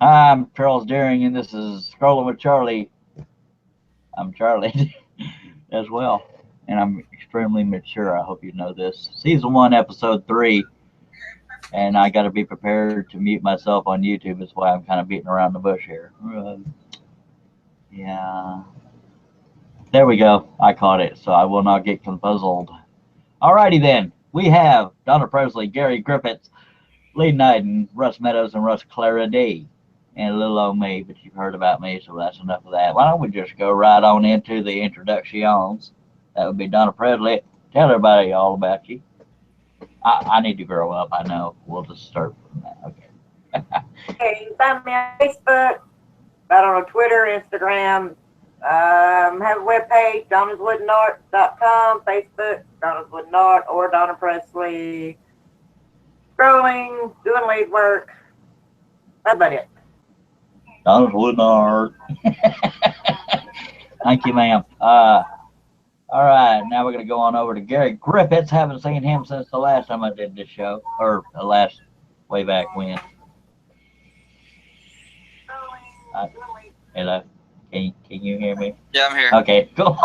I'm Charles Deering, and this is Scrolling with Charlie. I'm Charlie as well, and I'm extremely mature. I hope you know this. Season 1, Episode 3, and I got to be prepared to mute myself on YouTube. That's why I'm kind of beating around the bush here. Yeah. There we go. I caught it, so I will not get confuzzled. Alrighty then. We have Donna Presley, Gary Griffiths, Lee Knighton, Russ Meadows, and Russ Clarity. And a little old me, but you've heard about me, so that's enough of that. Why don't we just go right on into the introductions? That would be Donna Presley. Tell everybody all about you. I need to grow up, I know. We'll just start from that. Okay. Okay, you can find me on Facebook, got on Twitter, Instagram, have a webpage, donnaswoodenart.com, Facebook, Donna's Wooden Art, or Donna Presley. Scrolling, doing lead work. That's about it. Donna's Wooden Art. Thank you, ma'am. All right, now we're going to go on over to Gary Griffiths. Haven't seen him since the last time I did this show, or the last way back when. Hello? Can you hear me? Yeah, I'm here. Okay, cool.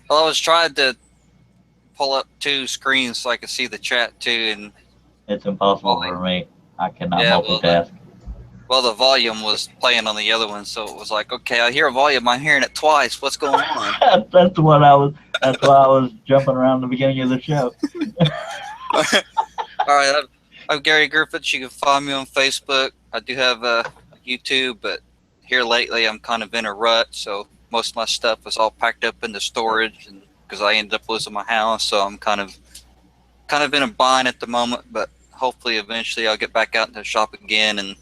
Well, I was trying to pull up two screens so I could see the chat too, and it's impossible for me. I cannot multitask. Well, the volume was playing on the other one, so it was like, okay, I hear a volume, I'm hearing it twice. What's going on? That's what I was. That's why I was jumping around the beginning of the show. All right, I'm Gary Griffiths. You can find me on Facebook. I do have YouTube, but here lately I'm kind of in a rut, so most of my stuff is all packed up into storage, and because I ended up losing my house, so I'm kind of in a bind at the moment. But hopefully, eventually, I'll get back out into the shop again and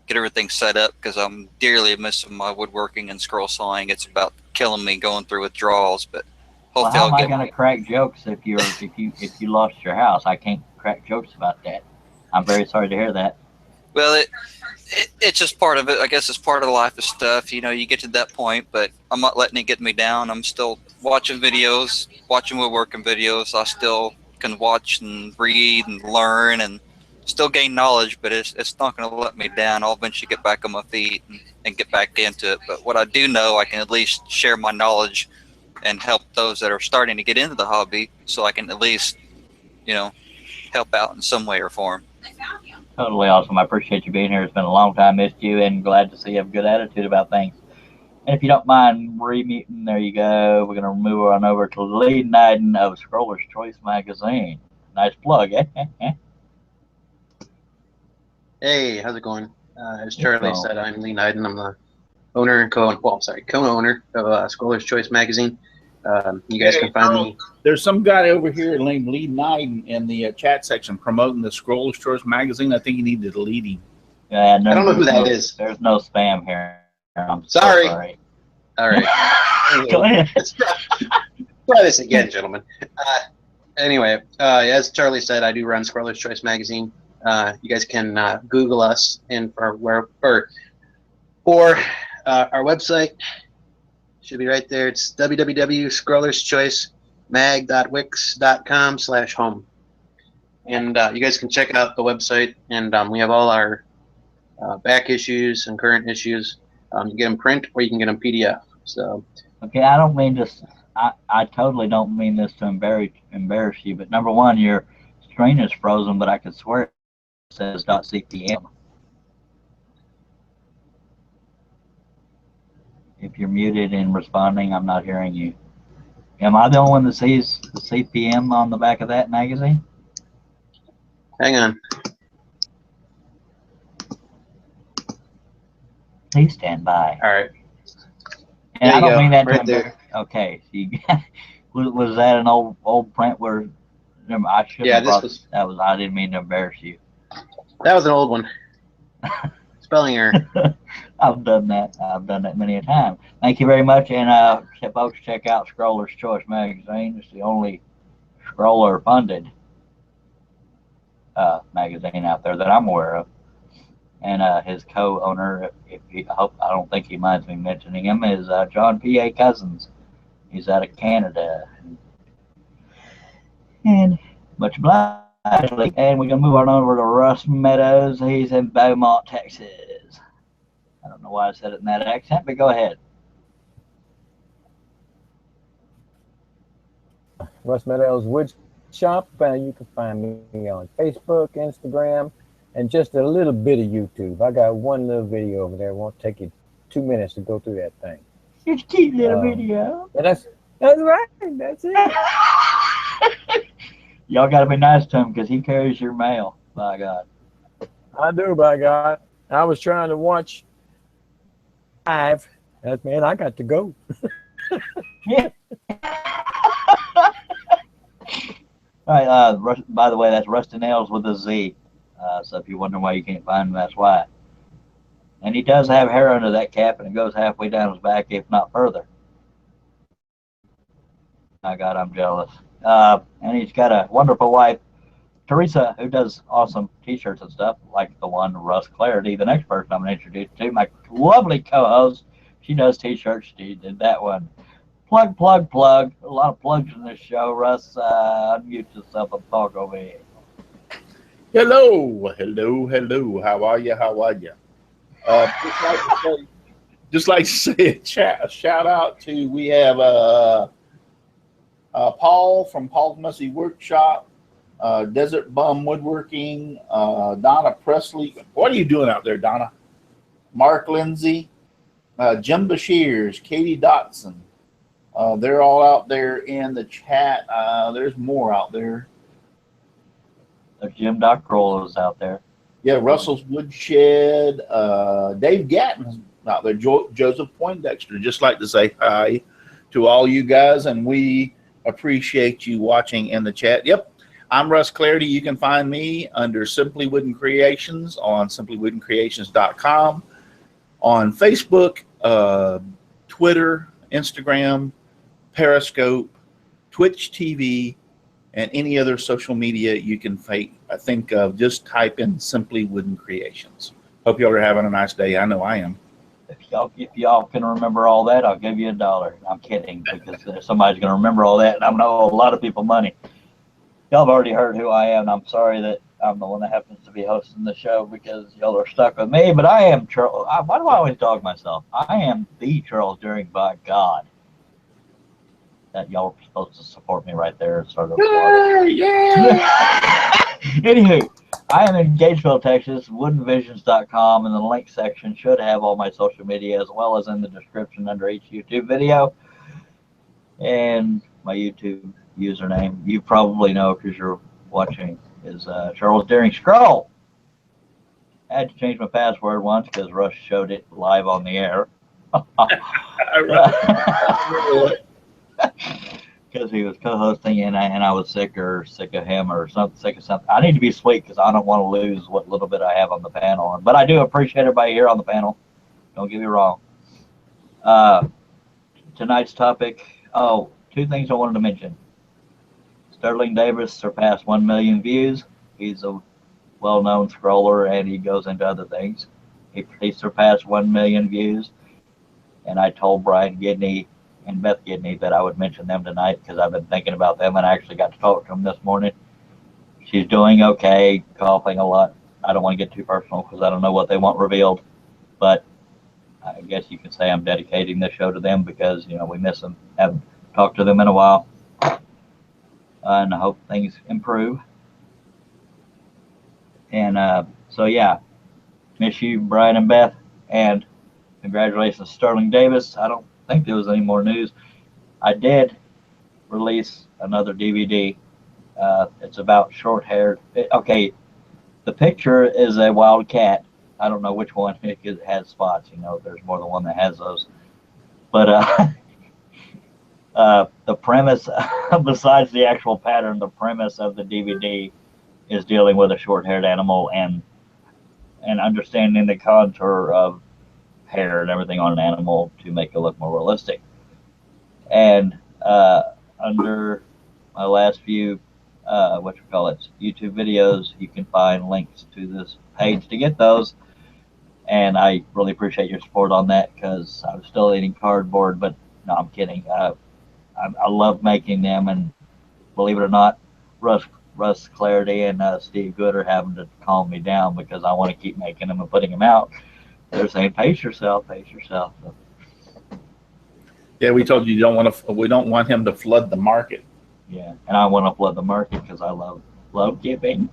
get everything set up, because I'm dearly missing my woodworking and scroll sawing. It's about killing me going through withdrawals, but hopefully how am I going to crack jokes if you lost your house? I can't crack jokes about that. I'm very sorry to hear that. Well, it's just part of it. I guess it's part of the life of stuff. You know, you get to that point, but I'm not letting it get me down. I'm still watching videos, watching woodworking videos. I still can watch and read and learn and still gain knowledge, but it's not going to let me down. I'll eventually get back on my feet and get back into it. But what I do know, I can at least share my knowledge and help those that are starting to get into the hobby, so I can at least, help out in some way or form. Totally awesome. I appreciate you being here. It's been a long time. Missed you, and glad to see you have a good attitude about things. And if you don't mind remuting, there you go. We're going to move on over to Lee Knighton of Scroller's Choice Magazine. Nice plug, eh? Hey, how's it going? As Charlie said, I'm Lee Knighton. I'm the owner and co-owner of Scroller's Choice Magazine. You guys can find me. There's some guy over here named Lee Knighton in the chat section promoting the Scroller's Choice Magazine. I think you need to delete him. Yeah, no, I don't know who that is. There's no spam here. I'm sorry. So sorry. All right. Go ahead. Let's try this again, gentlemen. Anyway, as Charlie said, I do run Scroller's Choice Magazine. You guys can Google us and our website should be right there. It's www.scrollerschoicemag.wix.com/home, and you guys can check out the website. And we have all our back issues and current issues. You get them print or you can get them PDF. So okay, I don't mean this. I totally don't mean this to embarrass you. But number one, your screen is frozen, but I could swear it says .cpm. If you're muted and responding, I'm not hearing you. Am I the only one that sees the CPM on the back of that magazine? Hang on. Please stand by. All right. And I don't mean that right to there. Okay. So was that an old print where I should have I didn't mean to embarrass you. That was an old one. Spelling error. I've done that. I've done that many a time. Thank you very much. And folks, check out Scroller's Choice Magazine. It's the only Scroller funded magazine out there that I'm aware of. And his co-owner, I don't think he minds me mentioning him, is John P.A. Cousins. He's out of Canada. And much obliged. And we're going to move on over to Russ Meadows. He's in Beaumont, Texas. I don't know why I said it in that accent, but go ahead. Russ Meadows Wood Shop. You can find me on Facebook, Instagram, and just a little bit of YouTube. I got one little video over there. It won't take you 2 minutes to go through that thing. It's a cute little video. And that's right. That's it. Y'all got to be nice to him because he carries your mail. By God. I do, by God. I was trying to watch live. Man, I got to go. Yeah. All right. By the way, that's Rusty Nails with a Z. So if you're wondering why you can't find him, that's why. And he does have hair under that cap, and it goes halfway down his back, if not further. My God, I'm jealous. And he's got a wonderful wife, Teresa, who does awesome T-shirts and stuff, like the one Russ Clarity, the next person I'm going to introduce to, my lovely co-host. She does T-shirts. She did that one. Plug, plug, plug. A lot of plugs in this show. Russ, unmute yourself and talk over here. Hello, hello, hello. How are you? How are you? Just like to say a shout out to, we have Paul from Paul's Messy Workshop, Desert Bum Woodworking, Donna Presley. What are you doing out there, Donna? Mark Lindsay, Jim Bashirs, Katie Dotson. They're all out there in the chat. There's more out there. There's Jim Dockrell is out there. Yeah, Russell's Woodshed, Dave Gatton's out there, Joseph Poindexter. Just like to say hi to all you guys, and we appreciate you watching in the chat. Yep, I'm Russ Clarity. You can find me under Simply Wooden Creations on simplywoodencreations.com, on Facebook, Twitter, Instagram, Periscope, Twitch TV, and any other social media you can think of. Just type in Simply Wooden Creations. Hope y'all are having a nice day. I know I am. If y'all can remember all that, I'll give you $1. I'm kidding, because somebody's going to remember all that, and I'm going to owe a lot of people money. Y'all have already heard who I am, and I'm sorry that I'm the one that happens to be hosting the show because y'all are stuck with me, but I am Charles. Why do I always dog myself? I am the Charles Deering, by God. That y'all are supposed to support me right there. Sort of. Yeah. Anywho, I am in Gatesville, Texas. Woodenvisions.com, and the link section should have all my social media, as well as in the description under each YouTube video. And my YouTube username, you probably know because you're watching, is Charles Deering Scroll. I had to change my password once because Russ showed it live on the air. Because he was co-hosting and I was sick of him or sick of something. I need to be sweet because I don't want to lose what little bit I have on the panel. But I do appreciate everybody here on the panel. Don't get me wrong. Tonight's topic, two things I wanted to mention. Sterling Davis surpassed 1 million views. He's a well-known scroller and he goes into other things. He surpassed 1 million views. And I told Brian Gidney and Beth Gidney that I would mention them tonight because I've been thinking about them and I actually got to talk to them this morning. She's doing okay, coughing a lot. I don't want to get too personal because I don't know what they want revealed, but I guess you could say I'm dedicating this show to them because, we miss them. Haven't talked to them in a while. And I hope things improve. And so, yeah, miss you, Brian and Beth, and congratulations, Sterling Davis. I don't think there was any more news. I did release another DVD. It's about short-haired. Okay, the picture is a wild cat. I don't know which one. It has spots. There's more than one that has those. But the premise, besides the actual pattern, the premise of the DVD is dealing with a short-haired animal and understanding the contour of hair and everything on an animal to make it look more realistic. And under my last few YouTube videos, you can find links to this page to get those. And I really appreciate your support on that because I'm still eating cardboard, but no, I'm kidding. I love making them, and believe it or not, Russ Russ Clarity and Steve Good are having to calm me down because I want to keep making them and putting them out. They're saying, pace yourself, pace yourself. So, Yeah, we told you we don't want him to flood the market. yeah, and I want to flood the market because I love giving.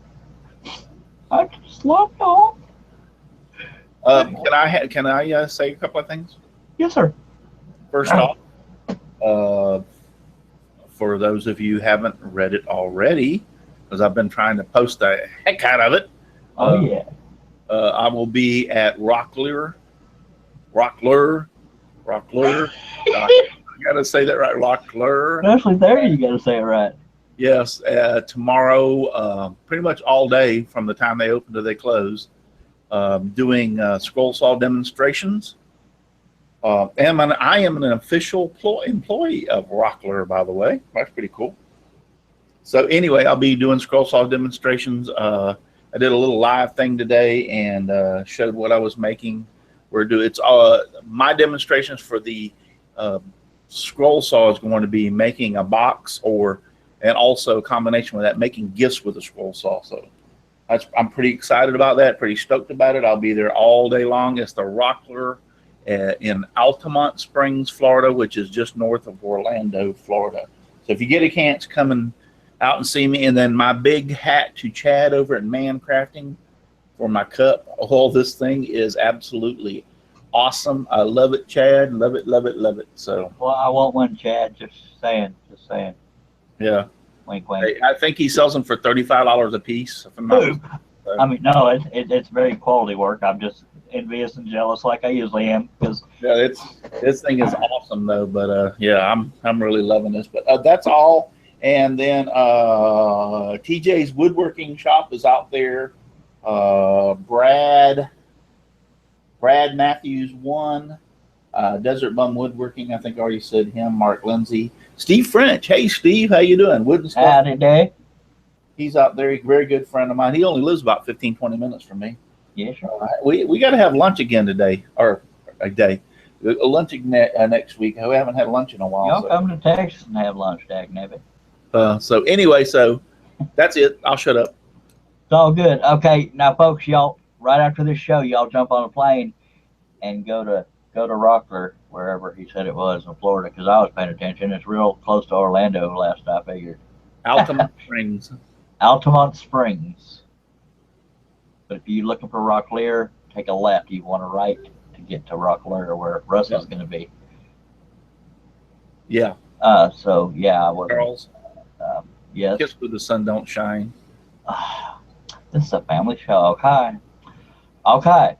I just love y'all. Can I say a couple of things? Yes, sir. First off, for those of you who haven't read it already, because I've been trying to post the heck out of it. Oh yeah. I will be at Rockler. I gotta say that right, Rockler. Especially there, you got to say it right. Yes, tomorrow, pretty much all day from the time they open to they close, doing scroll saw demonstrations. And I am an official employee of Rockler, by the way. That's pretty cool. So anyway, I'll be doing scroll saw demonstrations. I did a little live thing today and showed what I was making. It's my demonstrations for the scroll saw is going to be making a box and also a combination with that, making gifts with a scroll saw. So I'm pretty excited about that, pretty stoked about it. I'll be there all day long. It's the Rockler in Altamont Springs, Florida, which is just north of Orlando, Florida. So if you get a chance, come out and see me. And then my big hat to Chad over at Man Crafting for my cup. All this thing is absolutely awesome. I love it, Chad. Love it, love it, love it. So Well, I want one, Chad. Just saying. yeah. Wink, wink. I think he sells them for $35 a piece. If I'm not mistaken. I mean, no, it's very quality work. I'm just envious and jealous, like I usually am, because Yeah, this thing is awesome though. But yeah, I'm really loving this. But that's all. And then TJ's Woodworking Shop is out there. Brad Matthews 1. Desert Bum Woodworking, I think I already said him. Mark Lindsay. Steve French. Hey, Steve, how you doing? Wooden Stuff. howdy day. He's out there. He's a very good friend of mine. He only lives about 15, 20 minutes from me. Yeah, sure. We got to have lunch again today, or a day. Lunch next week. We haven't had lunch in a while. Y'all So. come to Texas and have lunch, dagnabbit. So anyway, so that's it. I'll shut up. It's all good. Okay, now, folks, y'all, right after this show, y'all jump on a plane and go to Rockler, wherever he said it was in Florida, because I was paying attention. It's real close to Orlando, last I figured. Altamont Springs. Altamont Springs. But if you're looking for Rockler, take a left. You want to right to get to Rockler, where Russ is going to be. Yeah. So yeah, I was. Charles. Yes. Kiss where the sun don't shine. This is a family show. Okay.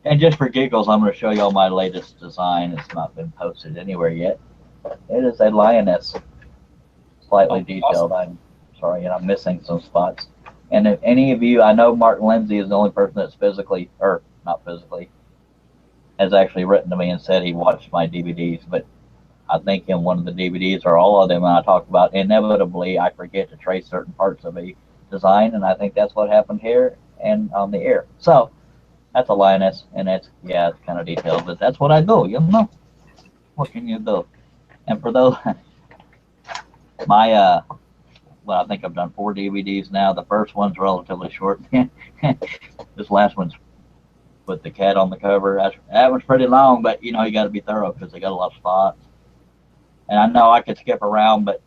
And just for giggles, I'm going to show y'all my latest design. It's not been posted anywhere yet. It is a lioness, slightly detailed. Awesome. I'm sorry, and I'm missing some spots. And if any of you, I know Martin Lindsay is the only person that's has actually written to me and said he watched my DVDs, but I think in one of the DVDs or all of them I talk about, inevitably I forget to trace certain parts of a design, and I think that's what happened here and on the air. So that's a lioness, and it's kind of detailed, but that's what I do, you know. What can you do? And for those, I think I've done 4 DVDs now. The first one's relatively short. This last one's with the cat on the cover. That one's pretty long, but you got to be thorough because they got a lot of spots. And I know I could skip around, but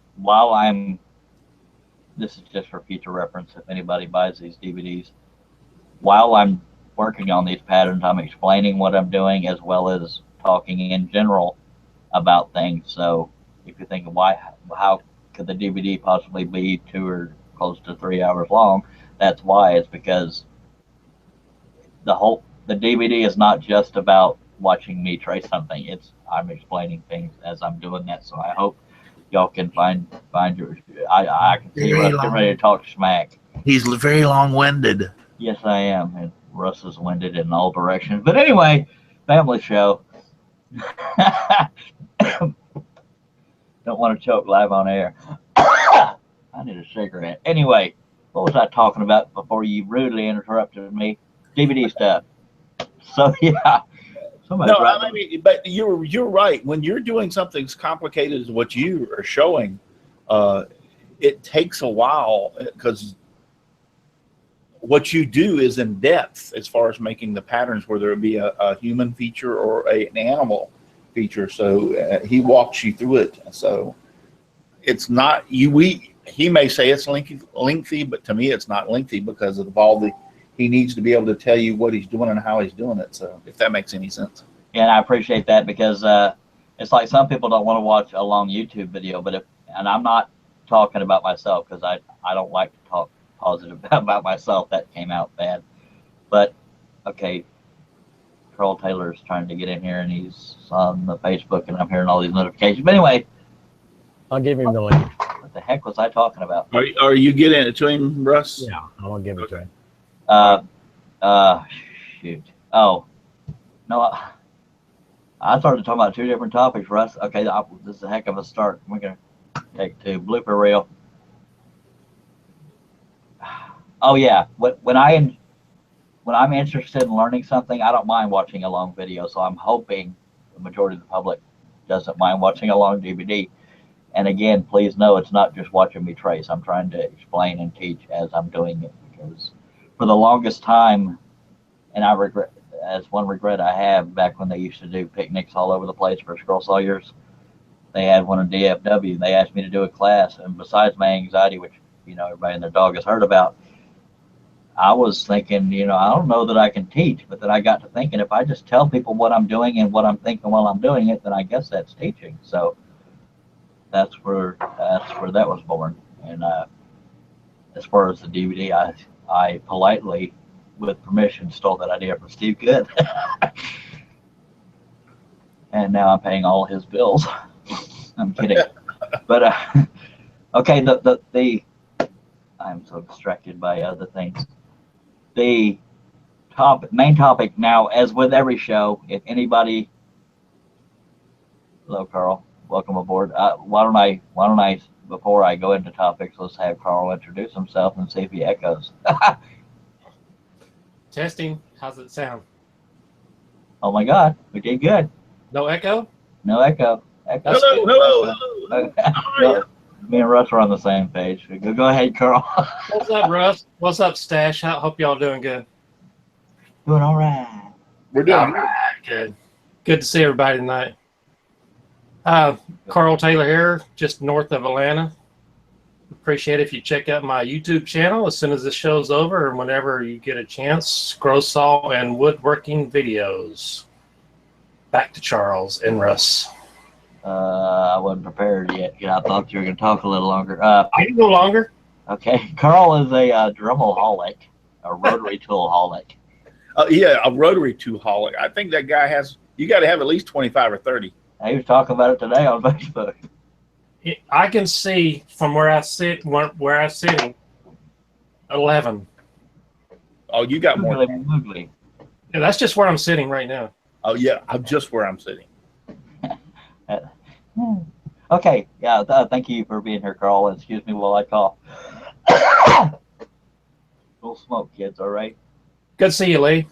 this is just for future reference if anybody buys these DVDs. While I'm working on these patterns, I'm explaining what I'm doing as well as talking in general about things. So if you think how could the DVD possibly be 2 or close to 3 hours long, that's why. It's because the DVD is not just about watching me trace something. I'm explaining things as I'm doing that. So I hope y'all can find your. I can see Russ getting ready to talk smack. He's very long-winded. Yes, I am, and Russ is winded in all directions. But anyway, family show. Don't want to choke live on air. I need a cigarette. Anyway, what was I talking about before you rudely interrupted me? DVD stuff. So yeah. But you're right. When you're doing something as complicated as what you are showing, it takes a while because what you do is in depth as far as making the patterns, whether it be a human feature or an animal feature. So he walks you through it. So it's not he may say it's lengthy, but to me it's not lengthy because of all he needs to be able to tell you what he's doing and how he's doing it. So if that makes any sense. Yeah, and I appreciate that because it's like some people don't want to watch a long YouTube video, and I'm not talking about myself because I don't like to talk positive about myself. That came out bad. But okay, Carl Taylor's trying to get in here and he's on the Facebook and I'm hearing all these notifications. But anyway, I'll give him the link. what the heck was I talking about? Are you getting it to him, Russ? Yeah, I'm gonna give it to him. Shoot. Oh, no. I started talking about two different topics, Russ. Okay, this is a heck of a start. We're gonna take two blooper reel. Oh yeah, when I'm interested in learning something, I don't mind watching a long video. So I'm hoping the majority of the public doesn't mind watching a long DVD. And again, please know it's not just watching me trace. I'm trying to explain and teach as I'm doing it because for the longest time, and I regret, as one regret I have, back when they used to do picnics all over the place for scroll sawyers, they had one in DFW. They asked me to do a class, and besides my anxiety, which everybody and their dog has heard about, I was thinking, I don't know that I can teach, but then I got to thinking, if I just tell people what I'm doing and what I'm thinking while I'm doing it, then I guess that's teaching. So that's where that was born. And as far as the DVD, I politely, with permission, stole that idea from Steve Good. And now I'm paying all his bills. I'm kidding. But okay, I'm so distracted by other things. The main topic now, as with every show, if anybody, hello Carl, welcome aboard. Why don't I before I go into topics, let's have Carl introduce himself and see if he echoes. Testing. How's it sound? Oh my God, we did good. No echo? No echo. That's Hello. Me and Russ are on the same page. Go ahead, Carl. What's up, Russ? What's up, Stash? I hope y'all doing good. Doing all right. We're doing good. Good. Good to see everybody tonight. Carl Taylor here, just north of Atlanta. Appreciate it if you check out my YouTube channel as soon as this show's over or whenever you get a chance. Scroll saw and woodworking videos. Back to Charles and Russ. I wasn't prepared yet. I thought you were going to talk a little longer. I can go longer. Okay. Carl is a Dremel-holic, a rotary tool-holic. Yeah, a rotary tool-holic. I think that guy you got to have at least 25 or 30. He was talking about it today on Facebook. I can see from where I'm sitting, 11. Oh, you got more. Googly. Yeah, that's just where I'm sitting right now. Oh, yeah, I'm just where I'm sitting. Okay, yeah, thank you for being here, Carl. Excuse me while I cough. Little smoke, kids, all right? Good to see you, Lee.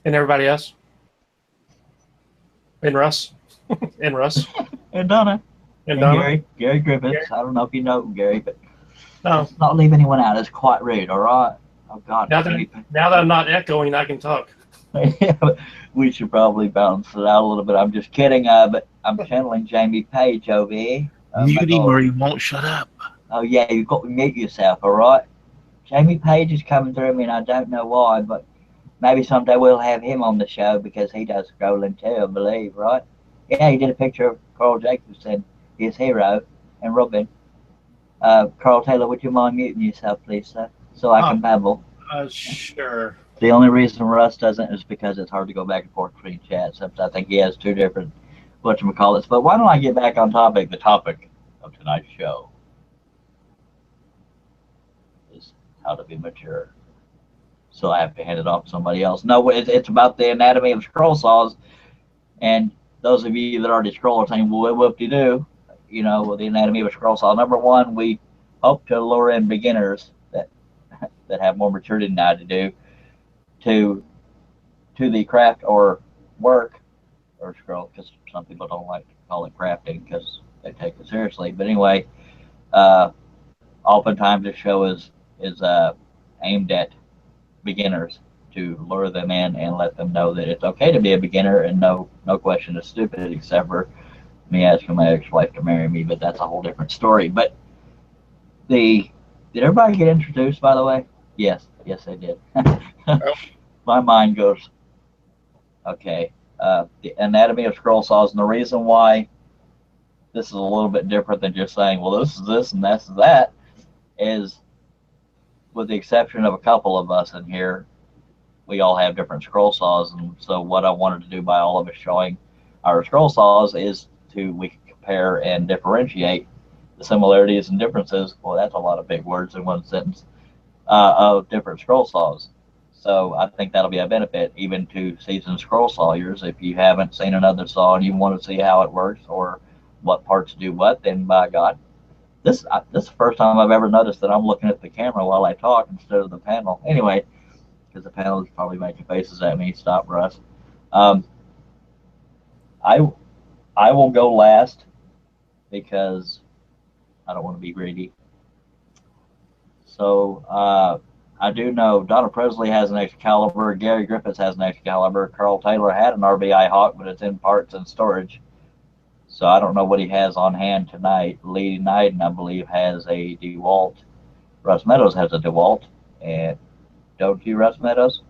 And everybody else. And Russ. And Russ. And Donna. And Donna. Gary Griffiths. Gary. I don't know if you know Gary, but no. Let's not leave anyone out. It's quite rude, all right? Oh, God. Now that I'm not echoing, I can talk. We should probably balance it out a little bit. I'm just kidding, but I'm channeling Jamie Page over here. Mute him or he won't shut up. Oh, yeah, you've got to mute yourself, all right? Jamie Page is coming through me, and I don't know why, but maybe someday we'll have him on the show because he does scrolling too, I believe, right? Yeah, he did a picture of Carl Jacobson, his hero, and Robin. Carl Taylor, would you mind muting yourself, please, sir, so I can babble? Sure. The only reason Russ doesn't is because it's hard to go back and forth between chats. I think he has two different whatchamacallits. But why don't I get back on topic? The topic of tonight's show is how to be mature. So I have to hand it off to somebody else. No, it's about the anatomy of scroll saws. And those of you that already scroll are saying, well, whoop-de-doo, with the anatomy of a scroll saw. Number one, we hope to lure in beginners that have more maturity than I do to the craft or work or scroll, because some people don't like to call it crafting because they take it seriously. But anyway, oftentimes the show is aimed at beginners to lure them in and let them know that it's okay to be a beginner and no question is stupid except for me asking my ex-wife to marry me, but that's a whole different story. But did everybody get introduced, by the way? Yes, they did. My mind goes, okay. The anatomy of scroll saws, and the reason why this is a little bit different than just saying, well, this is this and that's that, is with the exception of a couple of us in here, we all have different scroll saws. And so what I wanted to do by all of us showing our scroll saws is we can compare and differentiate the similarities and differences. Well, that's a lot of big words in one sentence, of different scroll saws. So I think that'll be a benefit even to seasoned scroll sawyers. If you haven't seen another saw and you want to see how it works or what parts do what, then by God, this is the first time I've ever noticed that I'm looking at the camera while I talk instead of the panel. Anyway, because the panel is probably making faces at me. Stop, Russ. I will go last because I don't want to be greedy. So I do know Donna Presley has an Excalibur, Gary Griffiths has an Excalibur, Carl Taylor had an RBI Hawk, but it's in parts and storage. So I don't know what he has on hand tonight. Lee Knighton, I believe, has a DeWalt. Russ Meadows has a DeWalt. And don't you, Russ Meadows?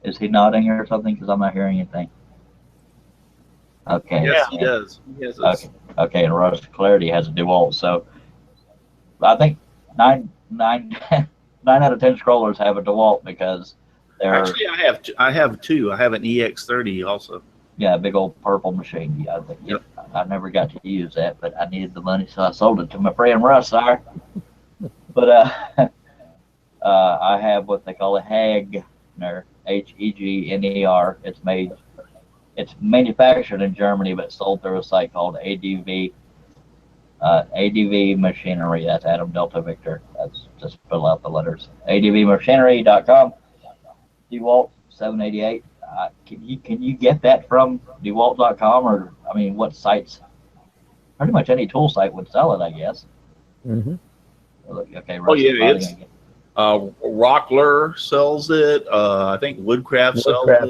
Is he nodding or something? Because I'm not hearing anything. Okay. Yes, he does. He has okay, and Russ Clarity has a DeWalt. So I think nine out of 10 scrollers have a DeWalt because they're actually I have two. I have an EX30 also. Yeah, a big old purple machine. Yeah, Yep. I never got to use that, but I needed the money, so I sold it to my friend Russ. Sorry, but I have what they call a Hegner, Hegner. It's manufactured in Germany, but sold through a site called ADV Machinery. That's Adam Delta Victor. That's just fill out the letters. ADVmachinery.com. DeWalt 788. Can you get that from DeWalt.com, or I mean, what sites? Pretty much any tool site would sell it, I guess. Mm-hmm. Okay. Oh yeah, it's Rockler sells it. I think Woodcraft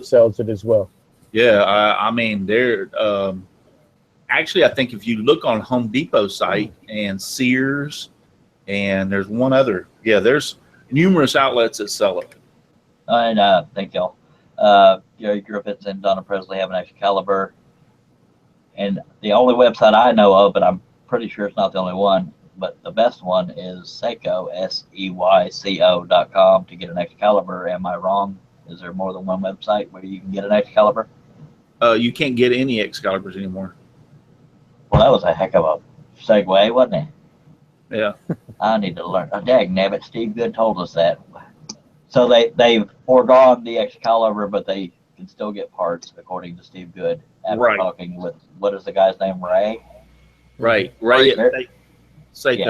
sells it as well. Yeah, I mean they're actually, I think if you look on Home Depot site and Sears, and there's one other. Yeah, there's numerous outlets that sell it. And thank y'all. Gary Griffiths and Donna Presley have an Excalibur. And the only website I know of, but I'm pretty sure it's not the only one, but the best one is Seyco, SEYCO.com to get an Excalibur. Am I wrong? Is there more than one website where you can get an Excalibur? You can't get any Excaliburs anymore. Well, that was a heck of a segue, wasn't it? Yeah. I need to learn. Oh, dagnabbit, Steve Good told us that. So they've foregone the Excalibur, but they can still get parts, according to Steve Good, after talking with, what is the guy's name, Ray? Right. Ray at Seyco.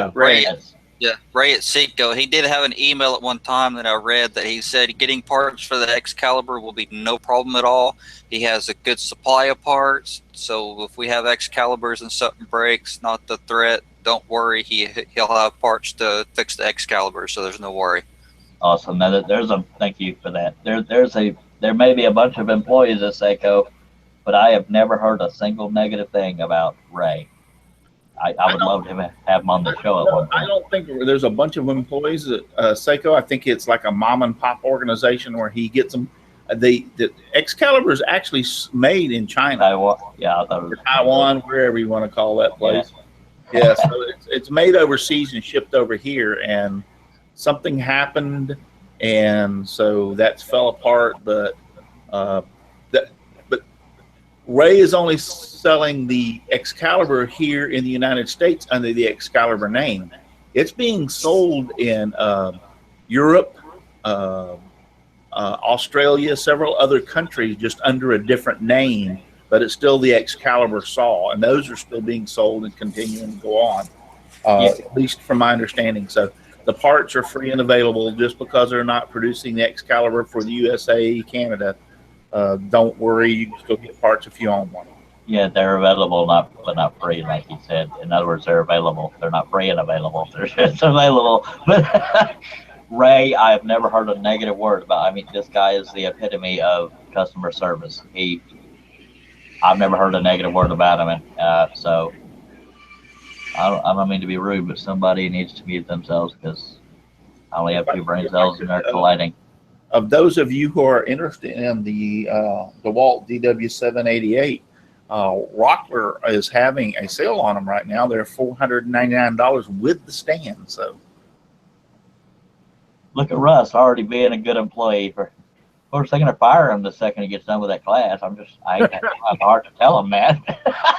Yeah, Ray at Seyco. He did have an email at one time that I read that he said getting parts for the Excalibur will be no problem at all. He has a good supply of parts, so if we have Excaliburs and something breaks, not the threat, don't worry. He'll have parts to fix the Excalibur, so there's no worry. Awesome. Now thank you for that. There may be a bunch of employees at Seyco, but I have never heard a single negative thing about Ray. I would love to have him on the show at one point. I don't think there's a bunch of employees at Seyco. I think it's like a mom and pop organization where he gets them. The Excalibur is actually made in China. Taiwan. Yeah, I thought it was Taiwan, wherever you want to call that place. Yeah, so it's made overseas and shipped over here, and something happened, and so that fell apart. But Ray is only selling the Excalibur here in the United States under the Excalibur name. It's being sold in Europe, Australia, several other countries, just under a different name, but it's still the Excalibur saw, and those are still being sold and continuing to go on, at least from my understanding. So the parts are free and available. Just because they're not producing the Excalibur for the USA, Canada, don't worry, you can still get parts if you own one. Yeah, they're available, but not free, like he said. In other words, they're available. They're not free and available. They're just available. But Ray, I have never heard a negative word about. I mean, this guy is the epitome of customer service. I've never heard a negative word about him, and so I don't mean to be rude, but somebody needs to mute themselves because I only have two brain cells and they're colliding. Of those of you who are interested in the DeWalt DW788, Rockler is having a sale on them right now. They're $499 with the stand. So Look at Russ already being a good employee. Of course, they're going to fire him the second he gets done with that class. I have hard to tell him, man.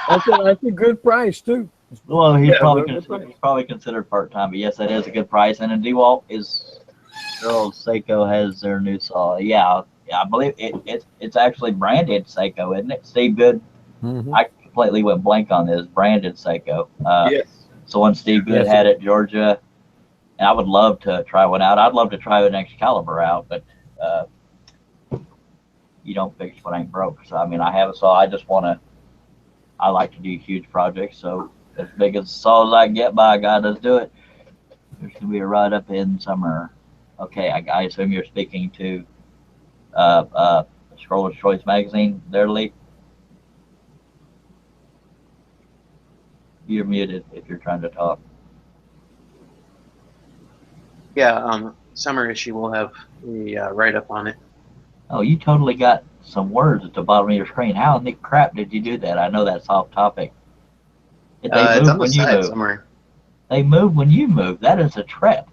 That's a good price too. Well, he's probably considered part-time, but yes, that is a good price. And in DeWalt is girls Seiko has their new saw. Yeah, I believe it's actually branded Seiko, isn't it? Steve Good. Mm-hmm. I completely went blank on this. Branded Seiko. yes. So when Steve Good had it, Georgia, and I would love to try one out. I'd love to try an Excalibur out, but you don't fix what ain't broke. So I mean, I have a saw. I like to do huge projects, so as big as saws I can get by, God, let's do it. There's gonna be a ride up in summer. Okay, I assume you're speaking to Scroller's Choice magazine there, Lee. You're muted if you're trying to talk. Yeah, summer issue will have the write-up on it. Oh, you totally got some words at the bottom of your screen. How in the crap did you do that? I know that's off topic. It's on the side somewhere. They move when you move. That is a trip.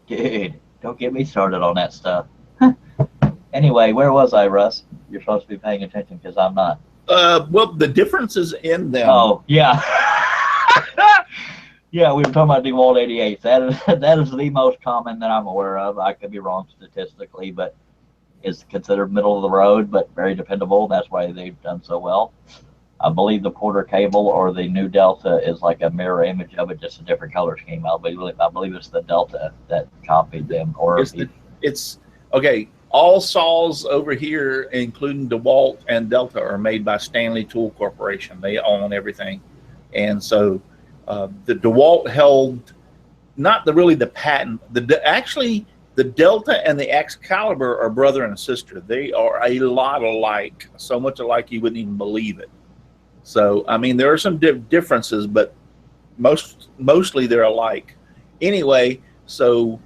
Dude, don't get me started on that stuff. Anyway, where was I, Russ? You're supposed to be paying attention because I'm not. Well, the differences in them. Oh, yeah. Yeah, we were talking about DeWalt 88. That is the most common that I'm aware of. I could be wrong statistically, but it's considered middle of the road, but very dependable. That's why they've done so well. I believe the Porter cable or the new Delta is like a mirror image of it, just a different color scheme. I believe it's the Delta that copied them. Or it's okay. All saws over here, including DeWalt and Delta, are made by Stanley Tool Corporation. They own everything, and so the DeWalt held not really the patent. Actually, the Delta and the Excalibur are brother and sister. They are a lot alike, so much alike you wouldn't even believe it. So, I mean, there are some differences, but mostly they're alike. Anyway, so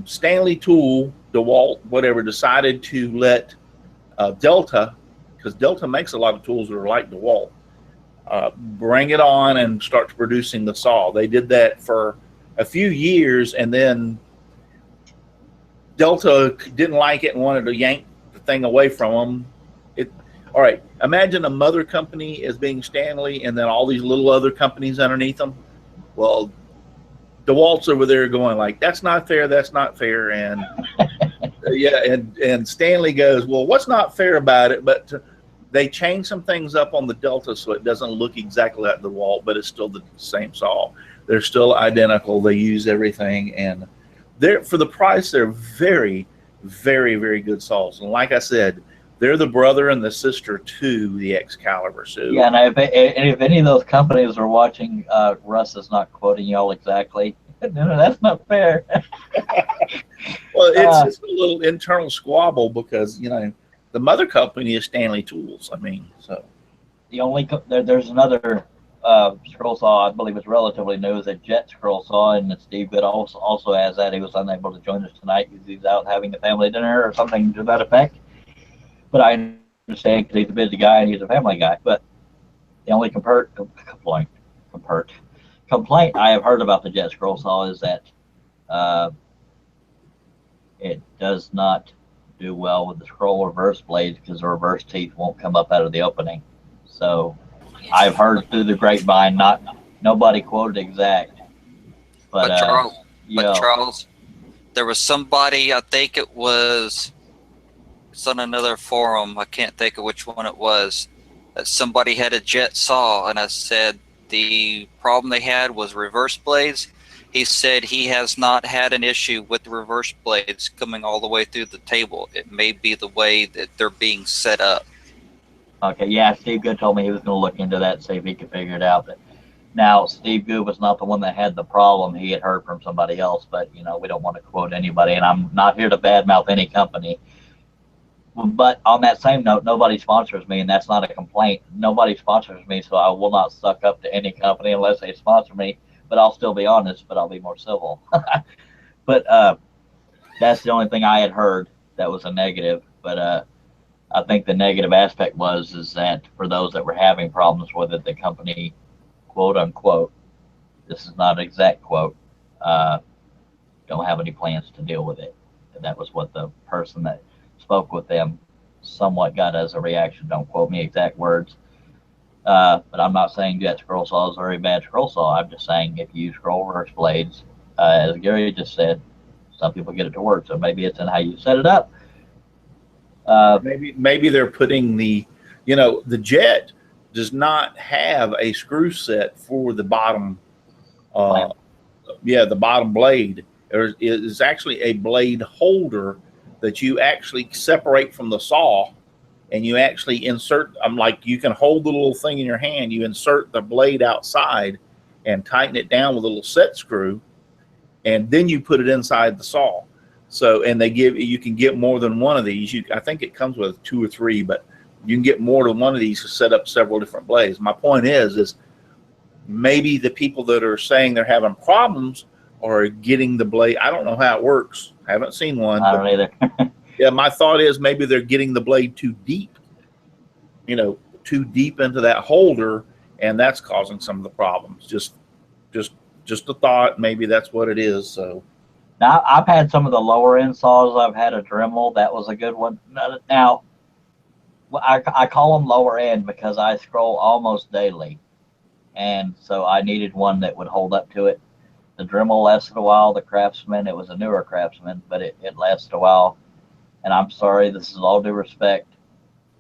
Stanley Tool, DeWalt, whatever, decided to let Delta, because Delta makes a lot of tools that are like DeWalt, bring it on and start producing the saw. They did that for a few years, and then Delta didn't like it and wanted to yank the thing away from them. All right, imagine a mother company as being Stanley and then all these little other companies underneath them. Well, DeWalt's over there going like, that's not fair, that's not fair. And and Stanley goes, well, what's not fair about it? But they changed some things up on the Delta so it doesn't look exactly like the DeWalt, but it's still the same saw. They're still identical. They use everything. And for the price, they're very, very, very good saws. And like I said, they're the brother and the sister to the Excalibur. So yeah, and if any of those companies are watching, Russ is not quoting y'all exactly. No, that's not fair. Well, it's just a little internal squabble because the mother company is Stanley Tools. I mean, so the only there's another scroll saw I believe it's relatively new is a jet scroll saw, and Steve Good also has that. He was unable to join us tonight because he's out having a family dinner or something to that effect. But I understand because he's a busy guy and he's a family guy. But the only complaint I have heard about the jet scroll saw is that it does not do well with the scroll reverse blades because the reverse teeth won't come up out of the opening. So I've heard through the grapevine, nobody quoted exact. But Charles, there was somebody, I think it was. It's on another forum. I can't think of which one it was. Somebody had a jet saw, and I said the problem they had was reverse blades. He said he has not had an issue with the reverse blades coming all the way through the table. It may be the way that they're being set up. Okay, yeah, Steve Good told me he was going to look into that, see if he could figure it out. But now, Steve Good was not the one that had the problem. He had heard from somebody else, but, you know, we don't want to quote anybody, and I'm not here to badmouth any company. But on that same note, nobody sponsors me, and that's not a complaint. Nobody sponsors me, so I will not suck up to any company unless they sponsor me. But I'll still be honest, but I'll be more civil. But that's the only thing I had heard that was a negative. But I think the negative aspect is that for those that were having problems with it, the company, quote unquote, this is not an exact quote, don't have any plans to deal with it. And that was what the person that spoke with them somewhat got as a reaction. Don't quote me exact words. But I'm not saying that scroll saw is a very bad scroll saw. I'm just saying if you use scroll reverse blades, as Gary just said, some people get it to work. So maybe it's in how you set it up. Maybe they're putting the jet does not have a screw set for the bottom. The bottom blade. There is actually a blade holder that you actually separate from the saw, and you actually insert. Like you can hold the little thing in your hand. You insert the blade outside and tighten it down with a little set screw, and then you put it inside the saw. So, and you can get more than one of these. I think it comes with 2 or 3, but you can get more than one of these to set up several different blades. My point is maybe the people that are saying they're having problems are getting the blade. I don't know how it works. I haven't seen one. I don't either. Yeah, my thought is maybe they're getting the blade too deep, too deep into that holder, and that's causing some of the problems. Just a thought. Maybe that's what it is. So. Now, I've had some of the lower end saws. I've had a Dremel. That was a good one. Now, I call them lower end because I scroll almost daily. And so I needed one that would hold up to it. The Dremel lasted a while. The Craftsman, it was a newer Craftsman, but it lasted a while. And I'm sorry, this is all due respect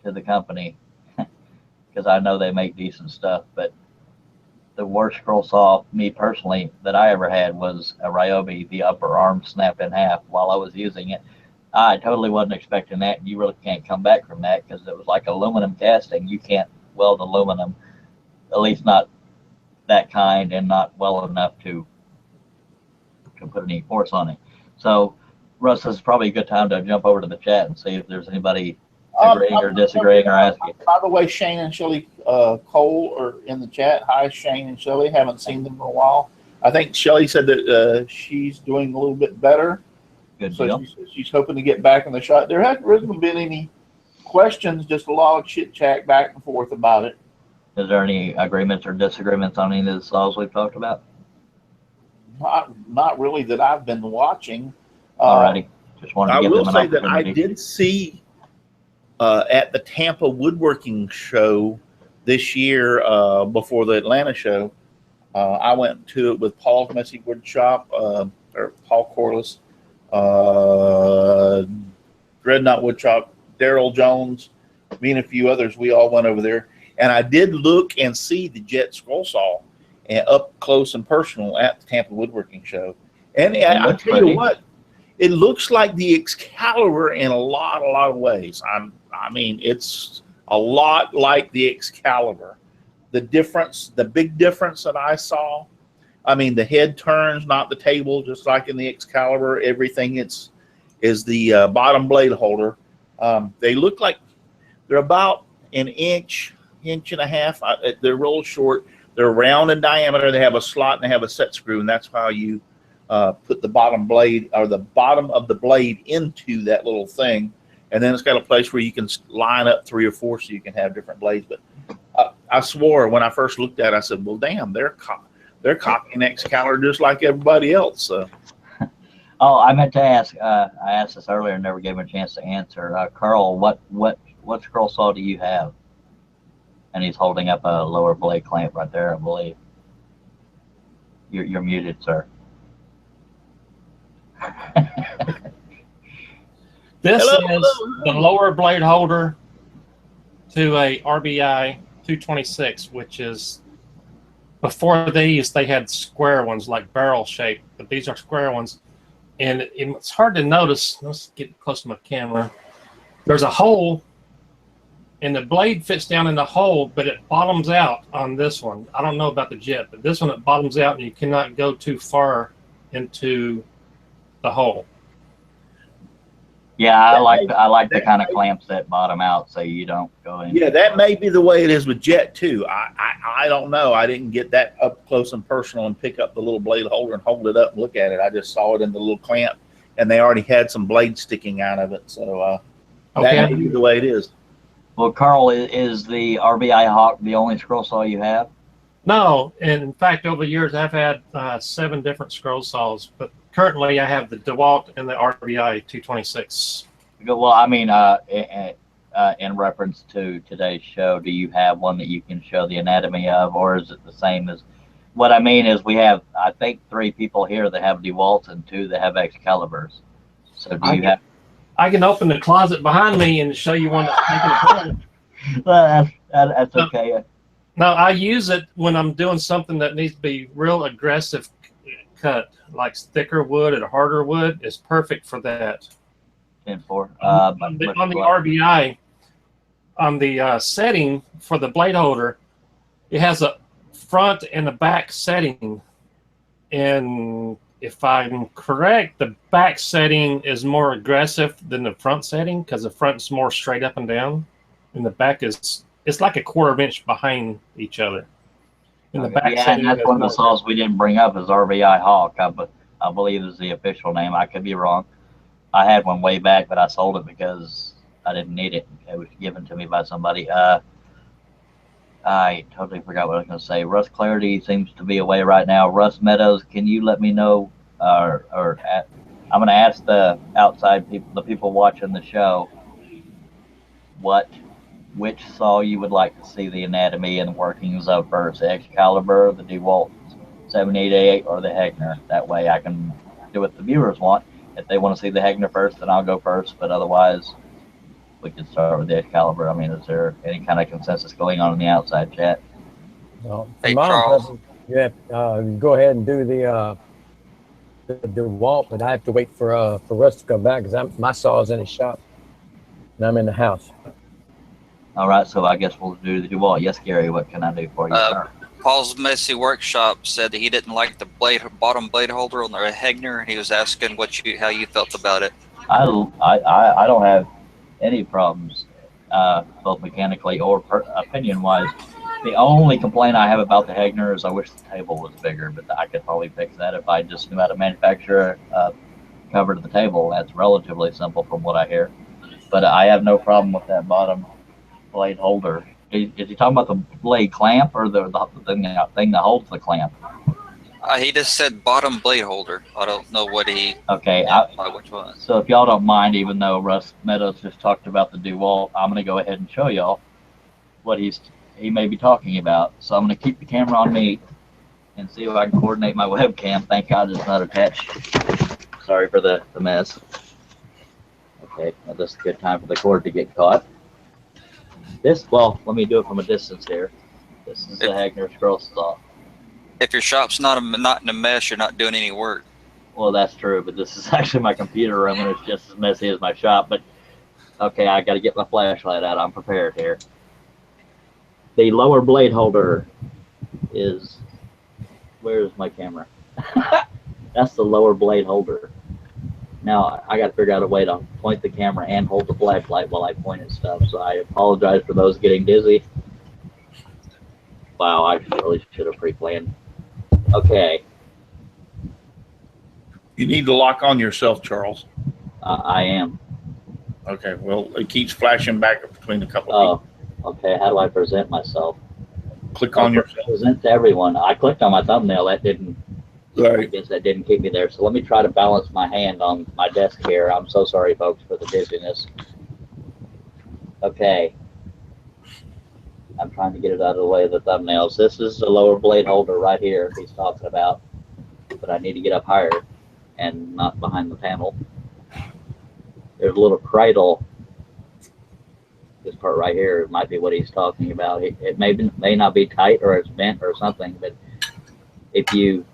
to the company because I know they make decent stuff. But the worst scroll saw, me personally, that I ever had was a Ryobi. The upper arm snapped in half while I was using it. I totally wasn't expecting that. You really can't come back from that because it was like aluminum casting. You can't weld aluminum, at least not that kind, and not well enough to put any force on it. So, Russ, this is probably a good time to jump over to the chat and see if there's anybody agreeing or disagreeing or asking. By the way, Shane and Shelly Cole are in the chat. Hi, Shane and Shelly. Haven't seen them in a while. I think Shelly said that she's doing a little bit better. Good so deal. She's hoping to get back in the shot. There hasn't really been any questions, just a lot of chit chat back and forth about it. Is there any agreements or disagreements on any of the saws we've talked about? Not really that I've been watching. Alrighty. Just wanted to give them an I will say that I opportunity. did see at the Tampa Woodworking Show this year before the Atlanta show. I went to it with Paul's Messy Wood Shop, or Paul Corliss, Dreadnought Wood Shop, Daryl Jones, me and a few others. We all went over there. And I did look and see the jet scroll saw up close and personal at the Tampa Woodworking Show. And I'll tell you what, it looks like the Excalibur in a lot of ways. I mean, it's a lot like the Excalibur. The big difference that I saw, I mean, the head turns, not the table, just like in the Excalibur. Everything is the bottom blade holder. They look like they're about an inch and a half. They're real short. They're round in diameter. They have a slot and they have a set screw, and that's how you put the bottom blade or the bottom of the blade into that little thing. And then it's got a place where you can line up 3 or 4 so you can have different blades. But I swore when I first looked at it, I said, well, damn, they're copying Excalibur just like everybody else. So. Oh, I meant to ask. I asked this earlier and never gave him a chance to answer. Carl, what scroll saw do you have? And he's holding up a lower blade clamp right there, I believe. You're muted, sir. This is the lower blade holder to a RBI 226, which is, before these, they had square ones like barrel shape, but these are square ones. And it's hard to notice. Let's get close to my camera. There's a hole and the blade fits down in the hole, but it bottoms out on this one. I don't know about the Jet, but this one, it bottoms out and you cannot go too far into the hole. Yeah, I like the kind of clamps that bottom out so you don't go in. Yeah, that may be the way it is with Jet too. I don't know. I didn't get that up close and personal and pick up the little blade holder and hold it up and look at it. I just saw it in the little clamp, and they already had some blades sticking out of it. So that may be the way it is. Well, Carl, is the RBI Hawk the only scroll saw you have? No, and in fact, over the years, I've had 7 different scroll saws, but currently I have the DeWalt and the RBI 226. Well, I mean, in reference to today's show, do you have one that you can show the anatomy of, or is it the same as? What I mean is, we have, I think, 3 people here that have DeWalts and 2 that have Excaliburs. So do you have? I can open the closet behind me and show you one that's taken apart. Well, that's okay. No, I use it when I'm doing something that needs to be real aggressive cut, like thicker wood or harder wood. Is perfect for that. 10-4. On the RBI, on the setting for the blade holder, it has a front and a back setting. And if I'm correct, the back setting is more aggressive than the front setting because the front's more straight up and down, and the back is it's like a 1/4 inch behind each other. In the back setting, and that's one of the saws we didn't bring up is RBI Hawk. I believe is the official name. I could be wrong. I had one way back, but I sold it because I didn't need it. It was given to me by somebody. I totally forgot what I was going to say. Russ Clarity seems to be away right now. Russ Meadows, can you let me know? I'm going to ask the outside people, the people watching the show, which saw you would like to see the anatomy and workings of first, the Excalibur, the DeWalt 7888, or the Hegner. That way I can do what the viewers want. If they want to see the Hegner first, then I'll go first. But otherwise, we can start with the Excalibur. I mean, is there any kind of consensus going on in the outside chat? Well, Hey, Charles. Yeah, go ahead and do the DeWalt, but I have to wait for Russ to come back because my saw's in his shop and I'm in the house. All right, so I guess we'll do the DeWalt. Yes, Gary, what can I do for you, sir? Paul's Messy Workshop said that he didn't like the bottom blade holder on the Hegner, and he was asking how you felt about it. I don't have any problems, both mechanically or opinion-wise. The only complaint I have about the Hegner is I wish the table was bigger, but I could probably fix that if I just knew how to manufacture a cover to the table. That's relatively simple from what I hear. But I have no problem with that bottom blade holder. Is he talking about the blade clamp or the thing that holds the clamp? He just said bottom blade holder. I don't know what he okay by which one. So if y'all don't mind, even though Russ Meadows just talked about the DeWalt, I'm going to go ahead and show y'all what he may be talking about. So I'm going to keep the camera on me and see if I can coordinate my webcam. Thank God it's not attached. Sorry for the mess. Okay, well, this is a good time for the cord to get caught. Well, let me do it from a distance here. This is the Hegner scroll saw. If your shop's not in a mess, you're not doing any work. Well, that's true, but this is actually my computer room, and it's just as messy as my shop. But okay, I got to get my flashlight out. I'm prepared here. The lower blade holder is, where's my camera? That's the lower blade holder. Now I got to figure out a way to point the camera and hold the flashlight while I point at stuff. So I apologize for those getting dizzy. Wow, I really should have pre-planned. Okay. You need to lock on yourself, Charles. I am. Okay, well, it keeps flashing back between a couple of people. Okay, how do I present myself? Click on yourself. Present to everyone. I clicked on my thumbnail. That didn't, Right. I guess that didn't keep me there. So let me try to balance my hand on my desk here. I'm so sorry, folks, for the dizziness. Okay. I'm trying to get it out of the way of the thumbnails. This is the lower blade holder right here he's talking about. But I need to get up higher and not behind the panel. There's a little cradle. This part right here might be what he's talking about. It may not be tight or it's bent or something, but if you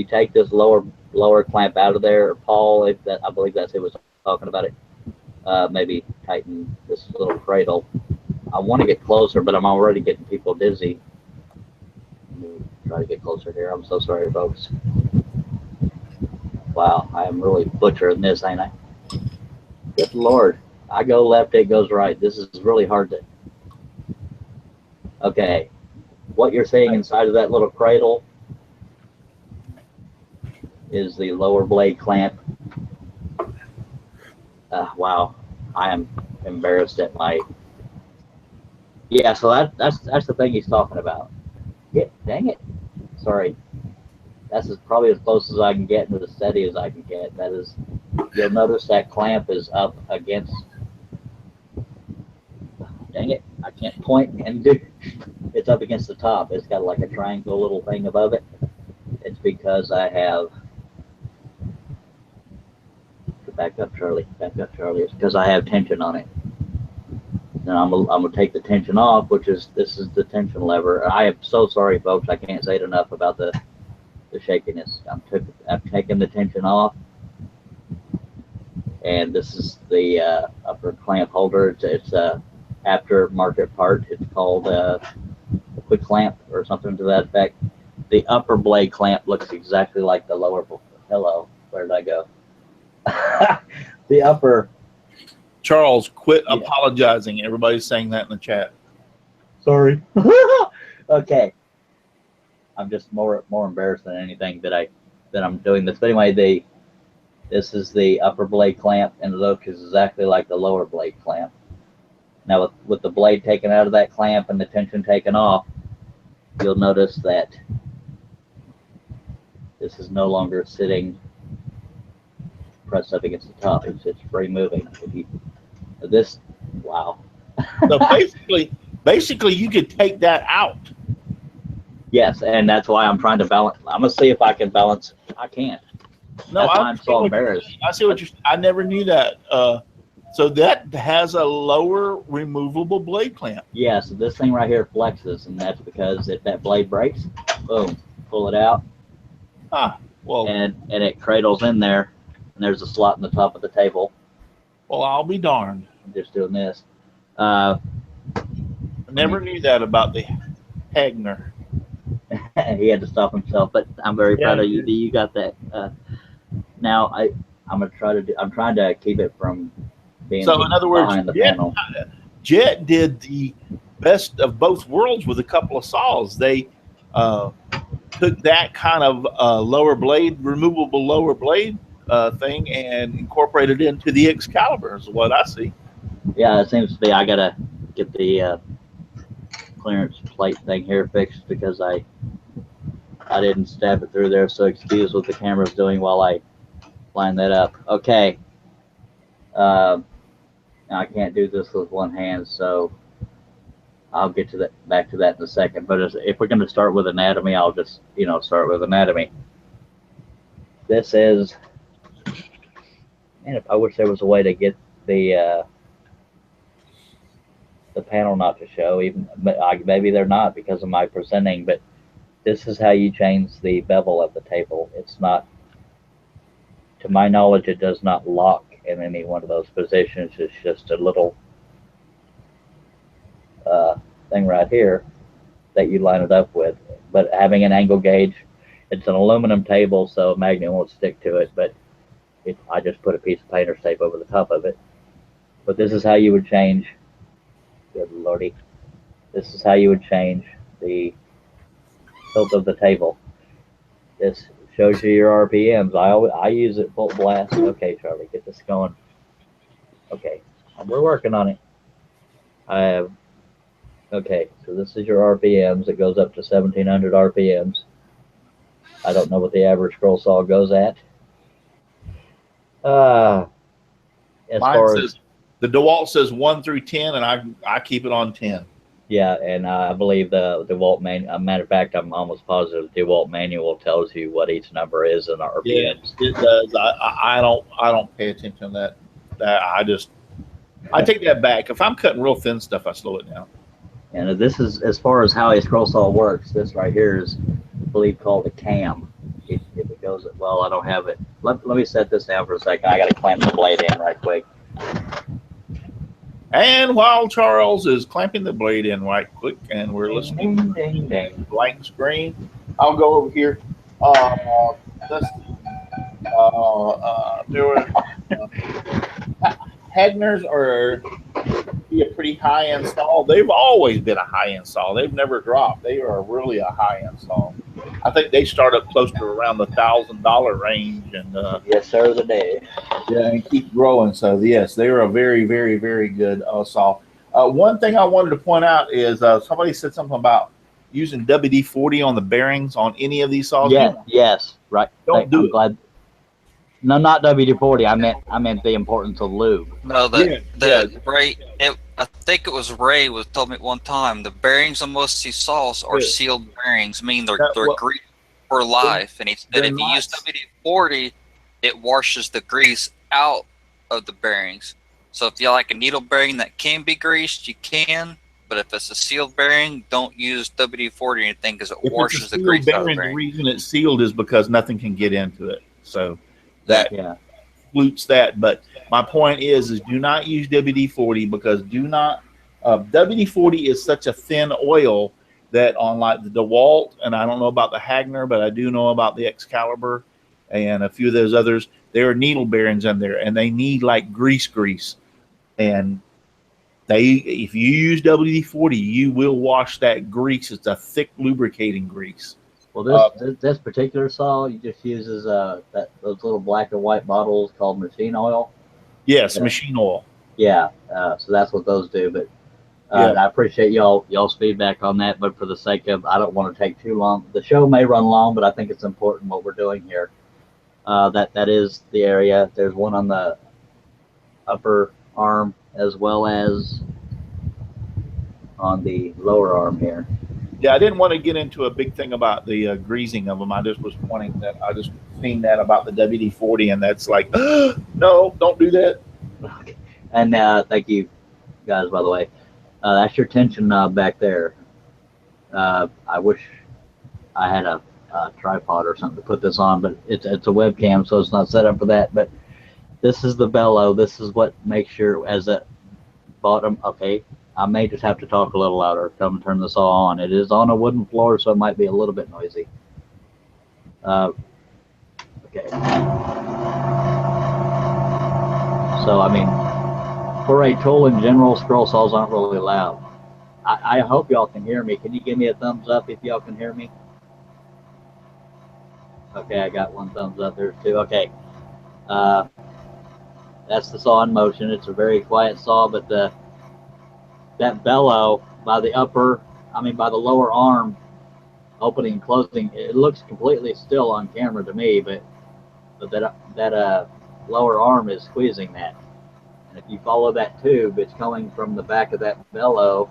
take this lower clamp out of there, Paul, I believe that's who was talking about it. Maybe tighten this little cradle. I want to get closer, but I'm already getting people dizzy. Let me try to get closer here. I'm so sorry, folks. Wow, I am really butchering this, ain't I? Good Lord. I go left, it goes right. This is really hard to... Okay. What you're seeing inside of that little cradle is the lower blade clamp. Wow. I am embarrassed at my... Yeah, so that's the thing he's talking about. Yeah, dang it. Sorry. That's probably as close as I can get and as steady as I can get. That is, you'll notice that clamp is up against... Dang it, I can't point and do... It's up against the top. It's got like a triangle little thing above it. It's because I have... Back up, Charlie. Back up, Charlie. It's because I have tension on it. And I'm gonna take the tension off, this is the tension lever. I am so sorry, folks. I can't say it enough about the shakiness. I've taken the tension off, and this is the upper clamp holder. It's a aftermarket part. It's called a quick clamp or something to that effect. The upper blade clamp looks exactly like the lower. Hello, where did I go? The upper. Charles, quit apologizing. Everybody's saying that in the chat. Sorry. Okay. I'm just more embarrassed than anything that I'm doing this. But anyway, this is the upper blade clamp, and it looks exactly like the lower blade clamp. Now, with the blade taken out of that clamp and the tension taken off, you'll notice that this is no longer sitting pressed up against the top. It's free moving. Wow. So basically, you could take that out. Yes, and that's why I'm trying to balance. I'm gonna see if I can balance. I can't. No, I'm so embarrassed. I see what you're. I never knew that. So that has a lower removable blade clamp. Yeah, so this thing right here flexes, and that's because if that blade breaks, boom, pull it out. Well. And it cradles in there, and there's a slot in the top of the table. Well, I'll be darned. I'm just doing this. I never knew that about the Hagner. He had to stop himself, but I'm very proud of you. You got that. Now I'm trying to keep it from being so. In other words, behind the panel. Jet did the best of both worlds with a couple of saws. They took that kind of removable lower blade thing and incorporated it into the Excalibur. Is what I see. Yeah, it seems to be. I gotta get the clearance plate thing here fixed because I didn't stab it through there. So excuse what the camera's doing while I line that up. Okay. Now I can't do this with one hand, so I'll get to that back to that in a second. But if we're going to start with anatomy, I'll just start with anatomy. This is, man, if I wish there was a way to get the panel not to show, but maybe they're not because of my presenting. But this is how you change the bevel of the table. It's not, to my knowledge, it does not lock in any one of those positions. It's just a little thing right here that you line it up with. But having an angle gauge, it's an aluminum table, so a magnet won't stick to it. But I just put a piece of painter's tape over the top of it. But this is how you would change. Good lordy. This is how you would change the tilt of the table. This shows you your RPMs. I use it full blast. Okay, Charlie, get this going. Okay, we're working on it. I have. Okay, so this is your RPMs. It goes up to 1700 RPMs. I don't know what the average scroll saw goes at. As far as the DeWalt says 1 through 10, and I keep it on 10. Yeah, and I believe the DeWalt matter of fact, I'm almost positive the DeWalt manual tells you what each number is in RPMs. Yeah, it does. I don't pay attention to that. I take that back. If I'm cutting real thin stuff, I slow it down. And this is, as far as how a scroll saw works, this right here is, I believe, called a cam. If it goes, well, I don't have it. Let me set this down for a second. I got to clamp the blade in right quick. And while Charles is clamping the blade in right quick, and we're listening Ding, ding, ding. to blank screen, I'll go over here. Let's see. There were Hagners are be a pretty high install. They've always been a high install. They've never dropped. They are really a high install. I think they start up close to around the $1,000 range, and Yes, sir, the day. yeah, and keep growing. So yes, they are a very, very, very good saw. One thing I wanted to point out is somebody said something about using WD-40 on the bearings on any of these saws. Yeah, yes, right. Don't do I'm it. glad. No, not WD-40. I meant the importance of lube. No, Yeah. Ray. I think it was Ray was told me at one time the bearings on most of these saws are Yeah. sealed bearings, meaning they're Well, greased for life. And he said they're if you use not. WD-40, it washes the grease out of the bearings. So if you like a needle bearing that can be greased, you can. But if it's a sealed bearing, don't use WD-40 or anything because it If washes it's a the sealed grease out of the bearing, the bearing. reason it's sealed is because nothing can get into it. So that Yeah. flutes that. But my point is do not use WD-40 because WD-40 is such a thin oil that on like the DeWalt, and I don't know about the Hagner, but I do know about the Excalibur and a few of those others. There are needle bearings in there, and they need like grease. And if you use WD-40, you will wash that grease. It's a thick lubricating grease. Well, this particular saw just uses those little black and white bottles called machine oil. Yes, Yeah. machine oil. Yeah, so that's what those do. But Yeah. I appreciate y'all's feedback on that. But for the sake of, I don't want to take too long. The show may run long, but I think it's important what we're doing here. That is the area. There's one on the upper arm as well as on the lower arm here. Yeah, I didn't want to get into a big thing about the greasing of them. I just was pointing that I just seen that about the WD-40, and that's like, no, don't do that. Okay. And thank you, guys, by the way. That's your tension knob back there. I wish I had a tripod or something to put this on, but it's a webcam, so it's not set up for that. But this is the bellow. This is what makes sure as a bottom. Okay, I may just have to talk a little louder. Come and turn this all on. It is on a wooden floor, so it might be a little bit noisy. Okay. So, I mean, for a tool in general, scroll saws aren't really loud. I hope y'all can hear me. Can you give me a thumbs up if y'all can hear me? Okay, I got one thumbs up. There's two. Okay. That's the saw in motion. It's a very quiet saw, but that bellow by the lower arm opening and closing, it looks completely still on camera to me, but that lower arm is squeezing that. And if you follow that tube, it's coming from the back of that bellow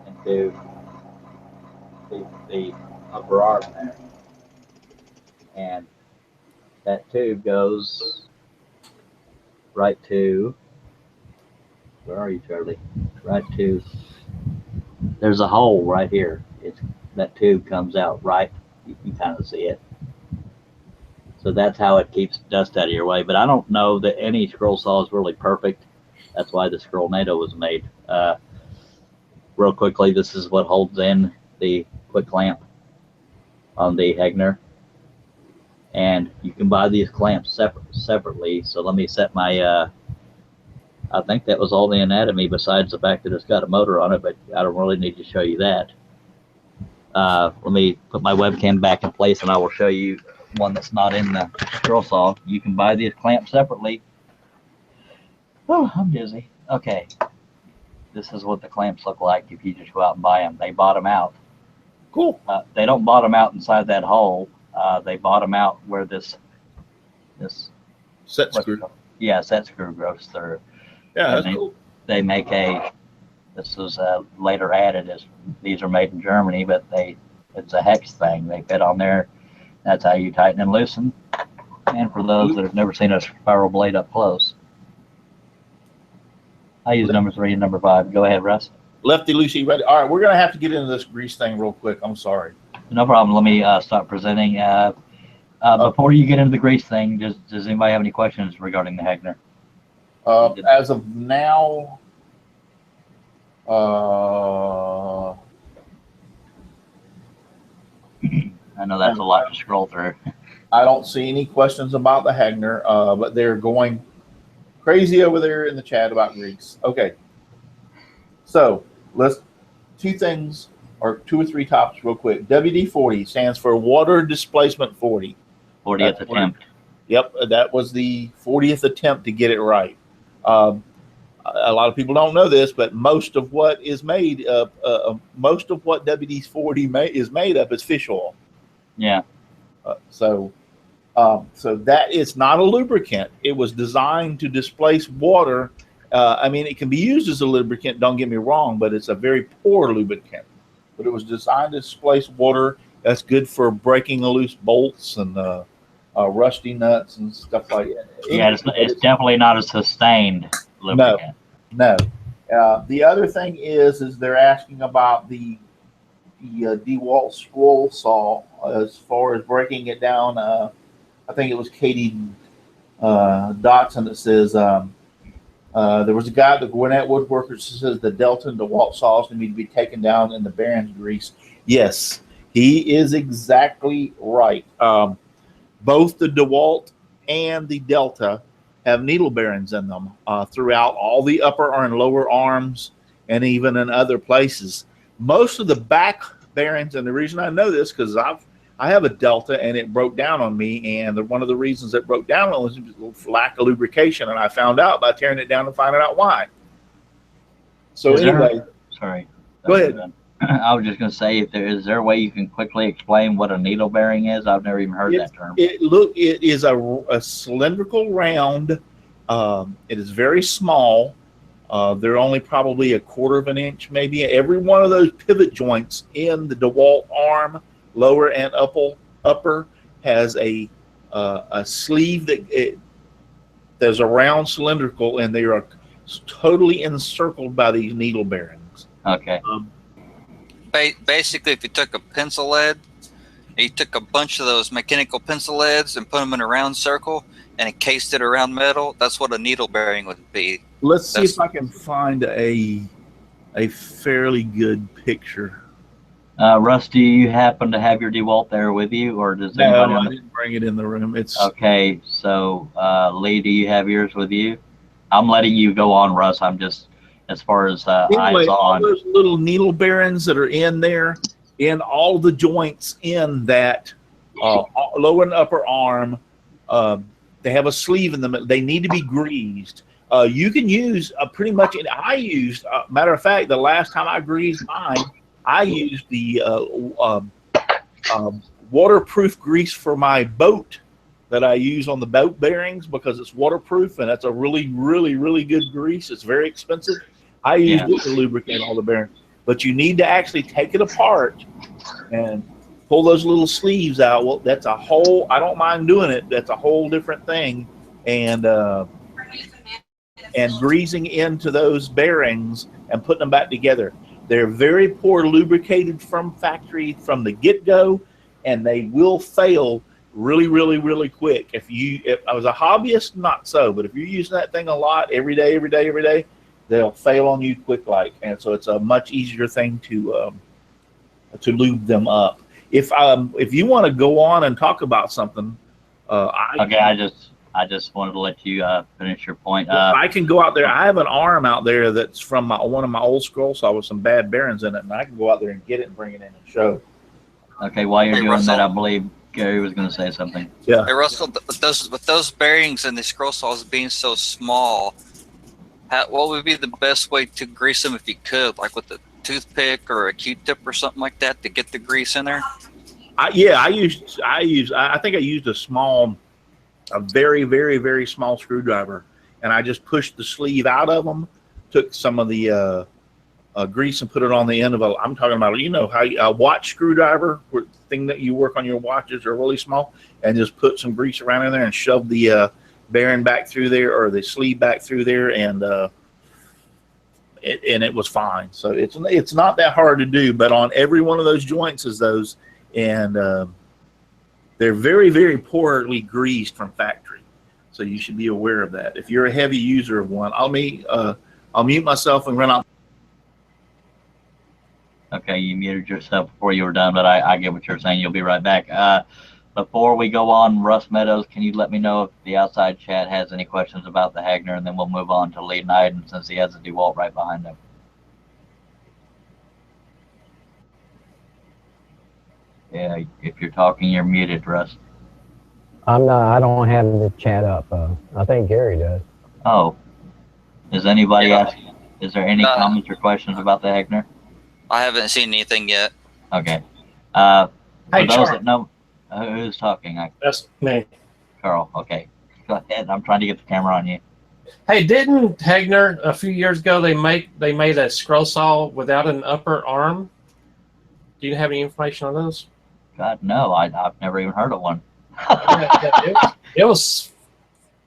into the upper arm there. And that tube goes right to, where are you, Charlie? Right to, there's a hole right here. That tube comes out right, you can kind of see it. So that's how it keeps dust out of your way. But I don't know that any scroll saw is really perfect. That's why the Scroll NATO was made. Real quickly, this is what holds in the quick clamp on the Hagner. And you can buy these clamps separately. So let me set my, I think that was all the anatomy besides the fact that it's got a motor on it, but I don't really need to show you that. Let me put my webcam back in place and I will show you one that's not in the scroll saw. You can buy these clamps separately. Oh, I'm dizzy. Okay. This is what the clamps look like if you just go out and buy them. They bottom out. Cool. They don't bottom out inside that hole. They bottom out where this Set screw. Yeah, set screw goes through. Yeah, And that's cool. They make this was later added as these are made in Germany, but it's a hex thing. They fit on there. That's how you tighten and loosen. And for those that have never seen a spiral blade up close, I use number 3 and number 5. Go ahead, Russ. Lefty loosey ready. All right, we're gonna have to get into this grease thing real quick. I'm sorry. No problem. Let me start presenting. Before you get into the grease thing, does anybody have any questions regarding the Hagner? As of now, I know that's a lot to scroll through. I don't see any questions about the Hagner, but they're going crazy over there in the chat about grease. Okay. So let's two things or two or three topics real quick. WD-40 stands for Water Displacement 40. 40th attempt. Yep, that was the 40th attempt to get it right. A lot of people don't know this, but most of what is made most of what WD-40 is made of is fish oil. Yeah. So that is not a lubricant. It was designed to displace water. I mean, it can be used as a lubricant, don't get me wrong, but it's a very poor lubricant. But it was designed to displace water. That's good for breaking loose bolts and rusty nuts and stuff like that. Yeah, it's definitely not a sustained lubricant. No. The other thing is they're asking about the DeWalt scroll saw as far as breaking it down. I think it was Katie Dotson that says there was a guy at the Gwinnett Woodworkers who says the Delta and DeWalt saws need to be taken down in the bearings grease. Yes, he is exactly right. Both the DeWalt and the Delta have needle bearings in them throughout all the upper and lower arms and even in other places. Most of the back bearings, and the reason I know this because I have a Delta and it broke down on me, and one of the reasons it broke down was lack of lubrication, and I found out by tearing it down and finding out why. So Sorry. Go ahead. I was just going to say, is there a way you can quickly explain what a needle bearing is? I've never even heard that term. It is a cylindrical round. It is very small. They're only probably a quarter of an inch, maybe. Every one of those pivot joints in the DeWalt arm, lower and upper, has a sleeve there's a round cylindrical, and they are totally encircled by these needle bearings. Okay. Basically, if you took a pencil lead, you took a bunch of those mechanical pencil leads and put them in a round circle and encased it around metal, that's what a needle bearing would be. Let's see if I can find a fairly good picture. Russ, do you happen to have your DeWalt there with you, or does anybody? No, I didn't bring it in the room. It's okay. So, Lee, do you have yours with you? I'm letting you go on, Russ. I'm just, as far as anyway, eyes all on. those little needle bearings that are in there, in all the joints in that lower and upper arm, they have a sleeve in them. They need to be greased. You can use pretty much. I used, matter of fact, the last time I greased mine, I used the waterproof grease for my boat that I use on the boat bearings because it's waterproof, and that's a really, really, really good grease. It's very expensive. I used it to lubricate all the bearings. But you need to actually take it apart and pull those little sleeves out. Well, that's a whole, I don't mind doing it. That's a whole different thing. And greasing into those bearings and putting them back together. They're very poor lubricated from factory from the get-go, and they will fail really, really, really quick. If I was a hobbyist, not so, but if you're using that thing a lot, every day, they'll fail on you quick like. And so it's a much easier thing to lube them up. If you want to go on and talk about something, okay, I just wanted to let you finish your point. I can go out there. I have an arm out there that's from one of my old scroll saw with some bad bearings in it, and I can go out there and get it and bring it in and show. Okay, while you're doing that, I believe Gary was going to say something. Yeah. Hey, Russell, with those bearings and the scroll saws being so small, what would be the best way to grease them if you could, like with a toothpick or a Q-tip or something like that to get the grease in there? I think I used a very, very, very small screwdriver, and I just pushed the sleeve out of them, took some of the grease and put it on the end of I'm talking about, how a watch screwdriver, thing that you work on your watches are really small, and just put some grease around in there and shove the bearing back through there or the sleeve back through there, and it was fine. So it's not that hard to do, but on every one of those joints is those, and they're very, very poorly greased from factory. So you should be aware of that. If you're a heavy user of one, I'll mute myself and run out. Okay, you muted yourself before you were done, but I get what you're saying. You'll be right back. Before we go on, Russ Meadows, can you let me know if the outside chat has any questions about the Hagner, and then we'll move on to Lee Knighton since he has a DeWalt right behind him. Yeah, if you're talking, you're muted, Russ. I'm not. I don't have the chat up. I think Gary does. Oh, is anybody Yeah. asking? Is there any comments or questions about the Hagner? I haven't seen anything yet. Okay. Hey, For those Charles. that know, who's talking? That's me. Carl. Okay. Go ahead. I'm trying to get the camera on you. Hey, didn't Hagner a few years ago they made a scroll saw without an upper arm? Do you have any information on those? God, no. I've never even heard of one. It was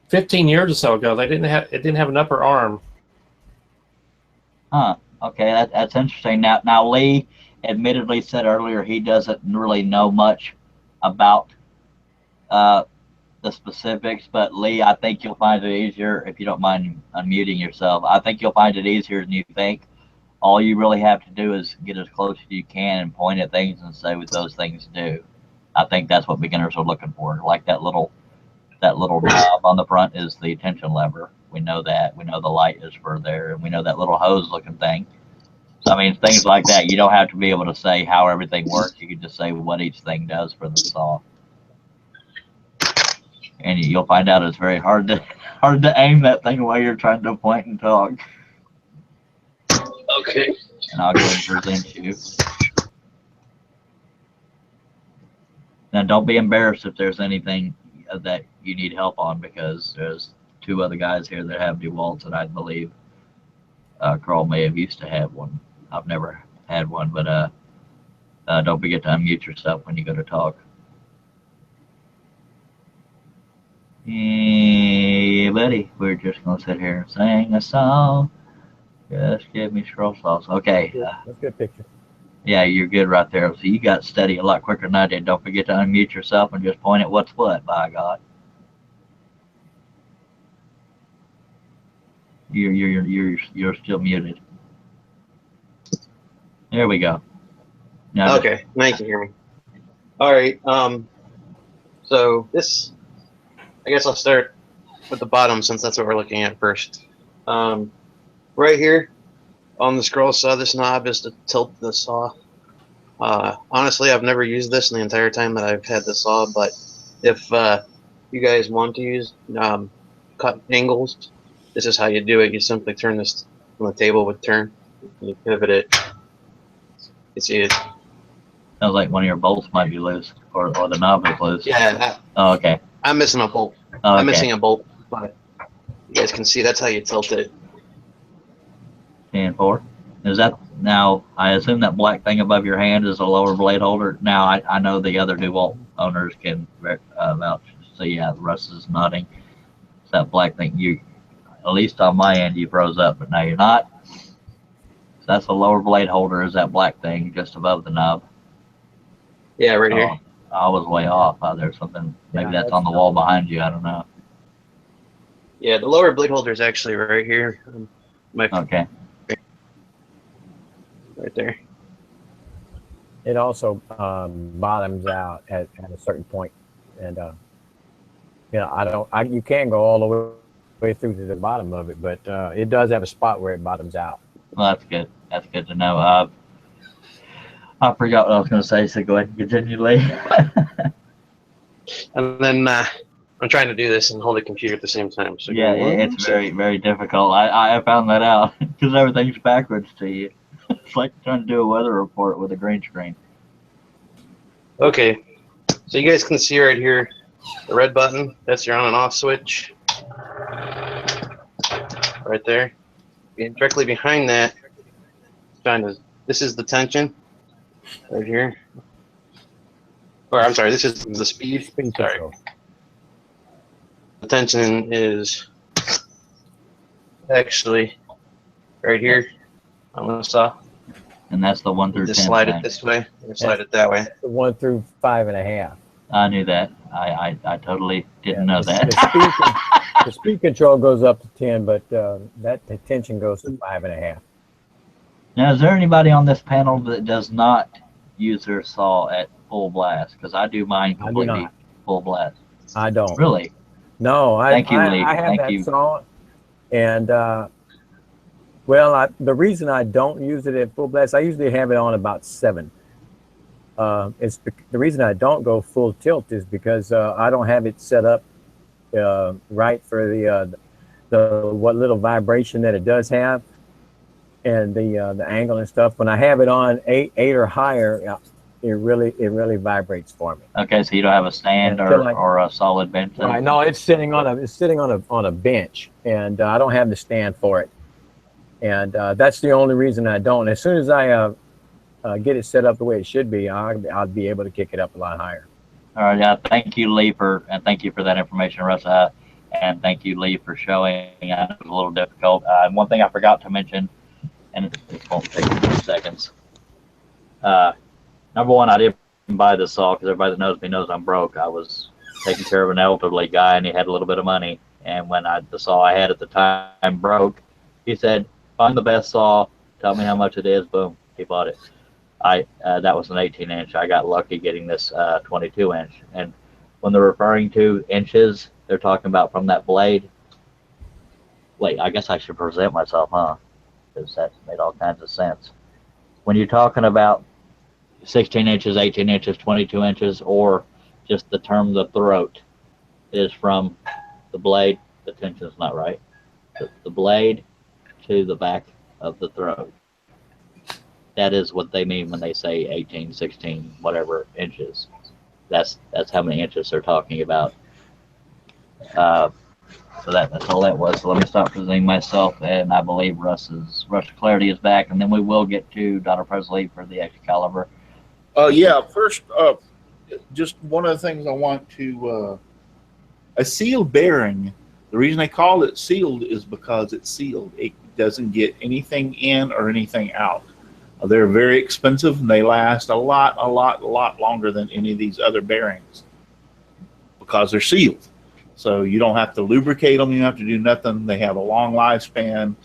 15 years or so ago. It didn't have an upper arm. Huh. Okay, that's interesting. Now Lee admittedly said earlier he doesn't really know much about the specifics, but Lee, I think you'll find it easier if you don't mind unmuting yourself. I think you'll find it easier than you think. All you really have to do is get as close as you can and point at things and say what those things do. I think that's what beginners are looking for. Like that little knob on the front is the attention lever. We know that. We know the light is for there, and we know that little hose looking thing. So I mean, things like that. You don't have to be able to say how everything works. You can just say what each thing does for the saw. And you'll find out it's very hard to aim that thing while you're trying to point and talk. Okay. And I'll go and present you. Now, don't be embarrassed if there's anything that you need help on, because there's two other guys here that have DeWalts, and I believe Carl may have used to have one. I've never had one, but don't forget to unmute yourself when you go to talk. Hey, buddy, we're just going to sit here and sing a song. Just give me scroll sauce. Okay. That's a good picture. Yeah, you're good right there. So you got steady a lot quicker than I did. Don't forget to unmute yourself and just point at what's what, by God. You're still muted. There we go. Now Okay, now you can hear me. All right. So this, I guess I'll start with the bottom since that's what we're looking at first. Right here on the scroll saw, this knob is to tilt the saw. Honestly, I've never used this in the entire time that I've had the saw, but if you guys want to use cut angles, this is how you do it. You simply turn this on the table with turn, and you pivot it. You see it. sounds like one of your bolts might be loose, or the knob is loose. Yeah. Oh, okay. I'm missing a bolt. Oh, okay. I'm missing a bolt, but you guys can see that's how you tilt it. 10-4. Is that now? I assume that black thing above your hand is a lower blade holder. Now I know the other DeWalt owners can vouch. So yeah, Russ is nodding. It's that black thing. You, at least on my end, you froze up, but now you're not. So that's a lower blade holder. Is that black thing just above the knob? Yeah, right here. I was way off. There's something. Maybe that's on the wall behind you. I don't know. Yeah, the lower blade holder is actually right here. Okay. Right there. It also bottoms out at a certain point, and you know, you can go all the way through to the bottom of it, but it does have a spot where it bottoms out. Well, that's good. That's good to know. I forgot what I was going to say, so go ahead and continue, Lee. And then I'm trying to do this and hold the computer at the same time. So Yeah, it's very, very difficult. I found that out because everything's backwards to you. It's like trying to do a weather report with a green screen. Okay, so you guys can see right here the red button. That's your on and off switch. Right there. And directly behind that, this is the tension. Right here. Or I'm sorry, this is the speed. Sorry. Control. The tension is actually right here on the saw. And that's the 1 through 10. Just slide thing. it this way, and slide it that way. The 1 through 5.5. I knew that. I totally didn't know that. The speed control goes up to 10, but that the tension goes to 5.5. Now, is there anybody on this panel that does not use their saw at full blast? Because I do mine I do completely not. full blast. I don't. Really? No, Thank you, Lee. I have Thank that you. saw, and well, the reason I don't use it at full blast, I usually have it on about 7. The reason I don't go full tilt is because I don't have it set up right for the what little vibration that it does have, and the angle and stuff. When I have it on 8 or higher, it really vibrates for me. Okay, so you don't have a stand or a solid bench? Right. No, it's sitting on a bench, and I don't have the stand for it, and that's the only reason I don't. As soon as I get it set up the way it should be, I'll be able to kick it up a lot higher. All right. Yeah. Thank you, Lee, thank you for that information, Russ. And thank you, Lee, for showing. I know it was a little difficult. One thing I forgot to mention, and it won't take 2 seconds. Number one, I didn't buy this saw because everybody that knows me knows I'm broke. I was taking care of an elderly guy, and he had a little bit of money. And when the saw I had at the time broke, he said, "Find the best saw. Tell me how much it is." Boom, he bought it. That was an 18-inch. I got lucky getting this 22-inch. And when they're referring to inches, they're talking about from that blade. Wait, I guess I should present myself, huh? Because that made all kinds of sense. When you're talking about 16 inches, 18 inches, 22 inches, or just the term the throat is from the blade. The tension's not right. The blade to the back of the throat. That is what they mean when they say 18, 16, whatever inches. That's how many inches they're talking about. So that's all that was. So let me stop presenting myself, and I believe Russ Clarity is back, and then we will get to Donna Presley for the Excalibur. Yeah, first, just one of the things I want to, a sealed bearing, the reason they call it sealed is because it's sealed. It doesn't get anything in or anything out. They're very expensive, and they last a lot longer than any of these other bearings because they're sealed. So you don't have to lubricate them. You don't have to do nothing. They have a long lifespan.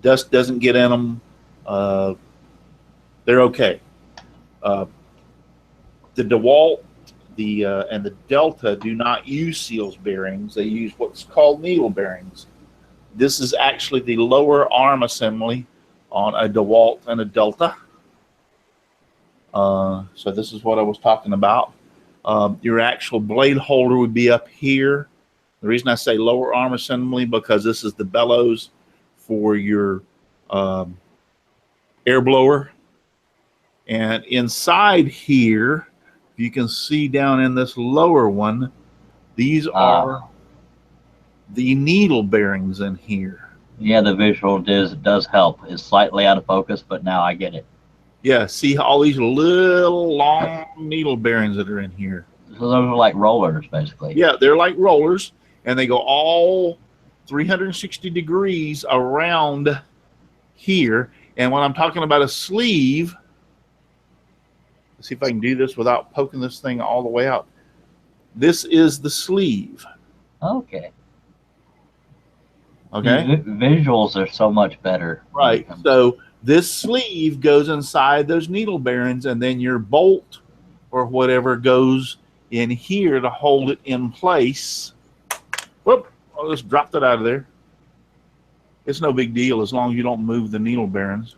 Dust doesn't get in them. They're okay. The DeWalt and the Delta do not use seals bearings. They use what's called needle bearings. This is actually the lower arm assembly on a DeWalt and a Delta. So this is what I was talking about. Your actual blade holder would be up here. The reason I say lower arm assembly because this is the bellows for your air blower. And inside here, you can see down in this lower one, these are the needle bearings in here. Yeah, the visual does help. It's slightly out of focus, but now I get it. Yeah, see all these little long needle bearings that are in here. So those are like rollers, basically. Yeah, they're like rollers, and they go all 360 degrees around here. And when I'm talking about a sleeve, let's see if I can do this without poking this thing all the way out. This is the sleeve. Okay. Okay. Visuals are so much better. Right. So this sleeve goes inside those needle bearings, and then your bolt or whatever goes in here to hold it in place. Whoop! I just dropped it out of there. It's no big deal as long as you don't move the needle bearings.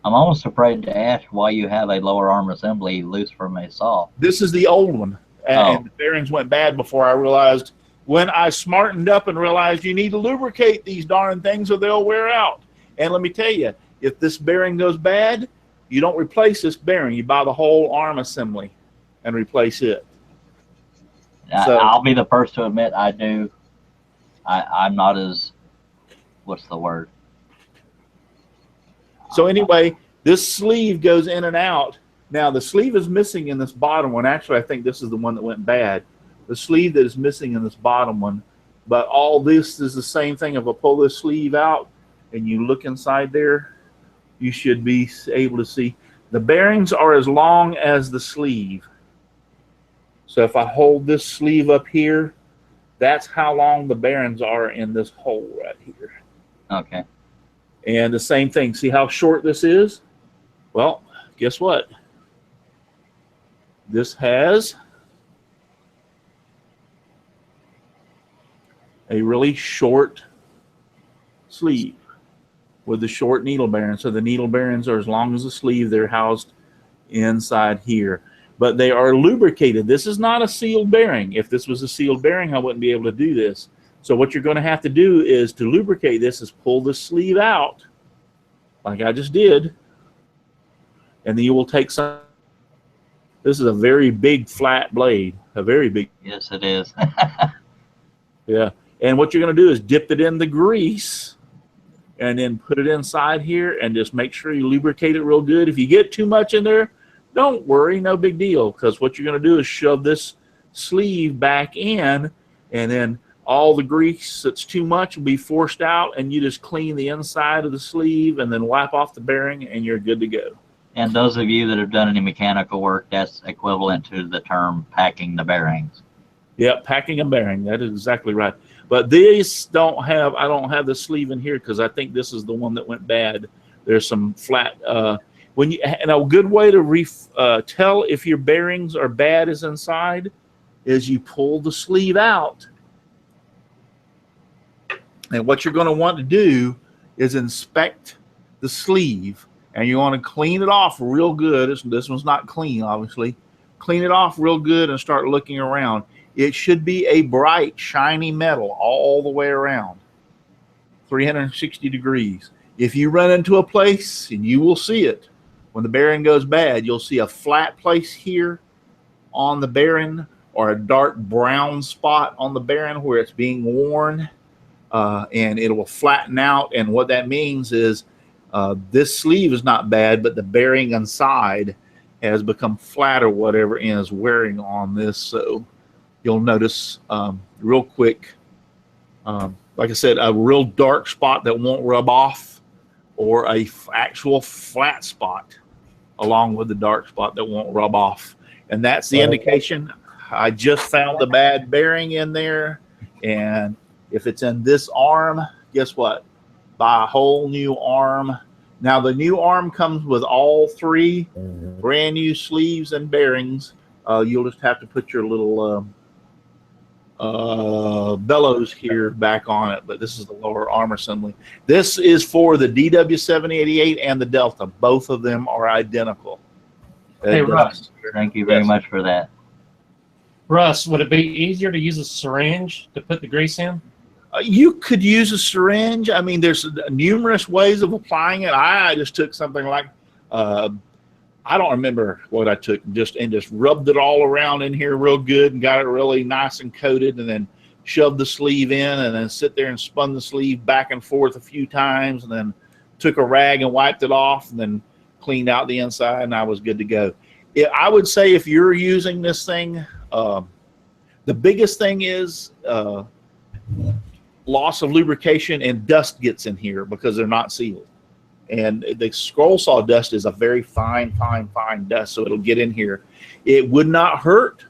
I'm almost afraid to ask why you have a lower arm assembly loose from a saw. This is the old one, and the bearings went bad before I realized. When I smartened up and realized you need to lubricate these darn things or they'll wear out. And let me tell you, if this bearing goes bad, you don't replace this bearing. You buy the whole arm assembly and replace it. So, I'll be the first to admit I do. I'm not as, what's the word? So anyway, this sleeve goes in and out. Now the sleeve is missing in this bottom one. Actually, I think this is the one that went bad. The sleeve that is missing in this bottom one. But all this is the same thing. If I pull this sleeve out and you look inside there, you should be able to see. The bearings are as long as the sleeve. So if I hold this sleeve up here, That's how long the bearings are in this hole right here. Okay. And the same thing. See how short this is? Well, guess what? This has a really short sleeve with the short needle bearings. So the needle bearings are as long as the sleeve. They're housed inside here. But they are lubricated. This is not a sealed bearing. If this was a sealed bearing, I wouldn't be able to do this. So what you're going to have to do is to lubricate this is pull the sleeve out like I just did. And then you will take some. This is a very big flat blade. A very big. Yes, it is. Yeah. And what you're going to do is dip it in the grease and then put it inside here and just make sure you lubricate it real good. If you get too much in there, don't worry, no big deal, because what you're going to do is shove this sleeve back in, and then all the grease that's too much will be forced out, and you just clean the inside of the sleeve and then wipe off the bearing, and you're good to go. And those of you that have done any mechanical work, that's equivalent to the term packing the bearings. Yeah, packing a bearing. That is exactly right. But these don't have, I don't have the sleeve in here because I think this is the one that went bad. There's some flat, and a good way to tell if your bearings are bad is inside is you pull the sleeve out. And what you're going to want to do is inspect the sleeve, and you want to clean it off real good. This one's not clean, obviously. Clean it off real good and start looking around. It should be a bright, shiny metal all the way around, 360 degrees. If you run into a place, and you will see it, when the bearing goes bad, you'll see a flat place here on the bearing or a dark brown spot on the bearing where it's being worn, and it will flatten out. And what that means is this sleeve is not bad, but the bearing inside has become flat or whatever and is wearing on this. So you'll notice real quick, like I said, a real dark spot that won't rub off, or a actual flat spot along with the dark spot that won't rub off. And that's the indication. I just found the bad bearing in there, and if it's in this arm, guess what? Buy a whole new arm. Now the new arm comes with all three brand new sleeves and bearings. You'll just have to put your little bellows here back on it, but this is the lower arm assembly. This is for the DW788 and the Delta. Both of them are identical. Hey, Russ. Thank you very much for that. Russ, would it be easier to use a syringe to put the grease in? You could use a syringe. I mean, there's numerous ways of applying it. I just took something like, I don't remember what I took, just rubbed it all around in here real good and got it really nice and coated, and then shoved the sleeve in, and then sit there and spun the sleeve back and forth a few times, and then took a rag and wiped it off, and then cleaned out the inside, and I was good to go. I would say if you're using this thing, the biggest thing is loss of lubrication, and dust gets in here because they're not sealed. And the scroll saw dust is a very fine dust, so it'll get in here. It would not hurt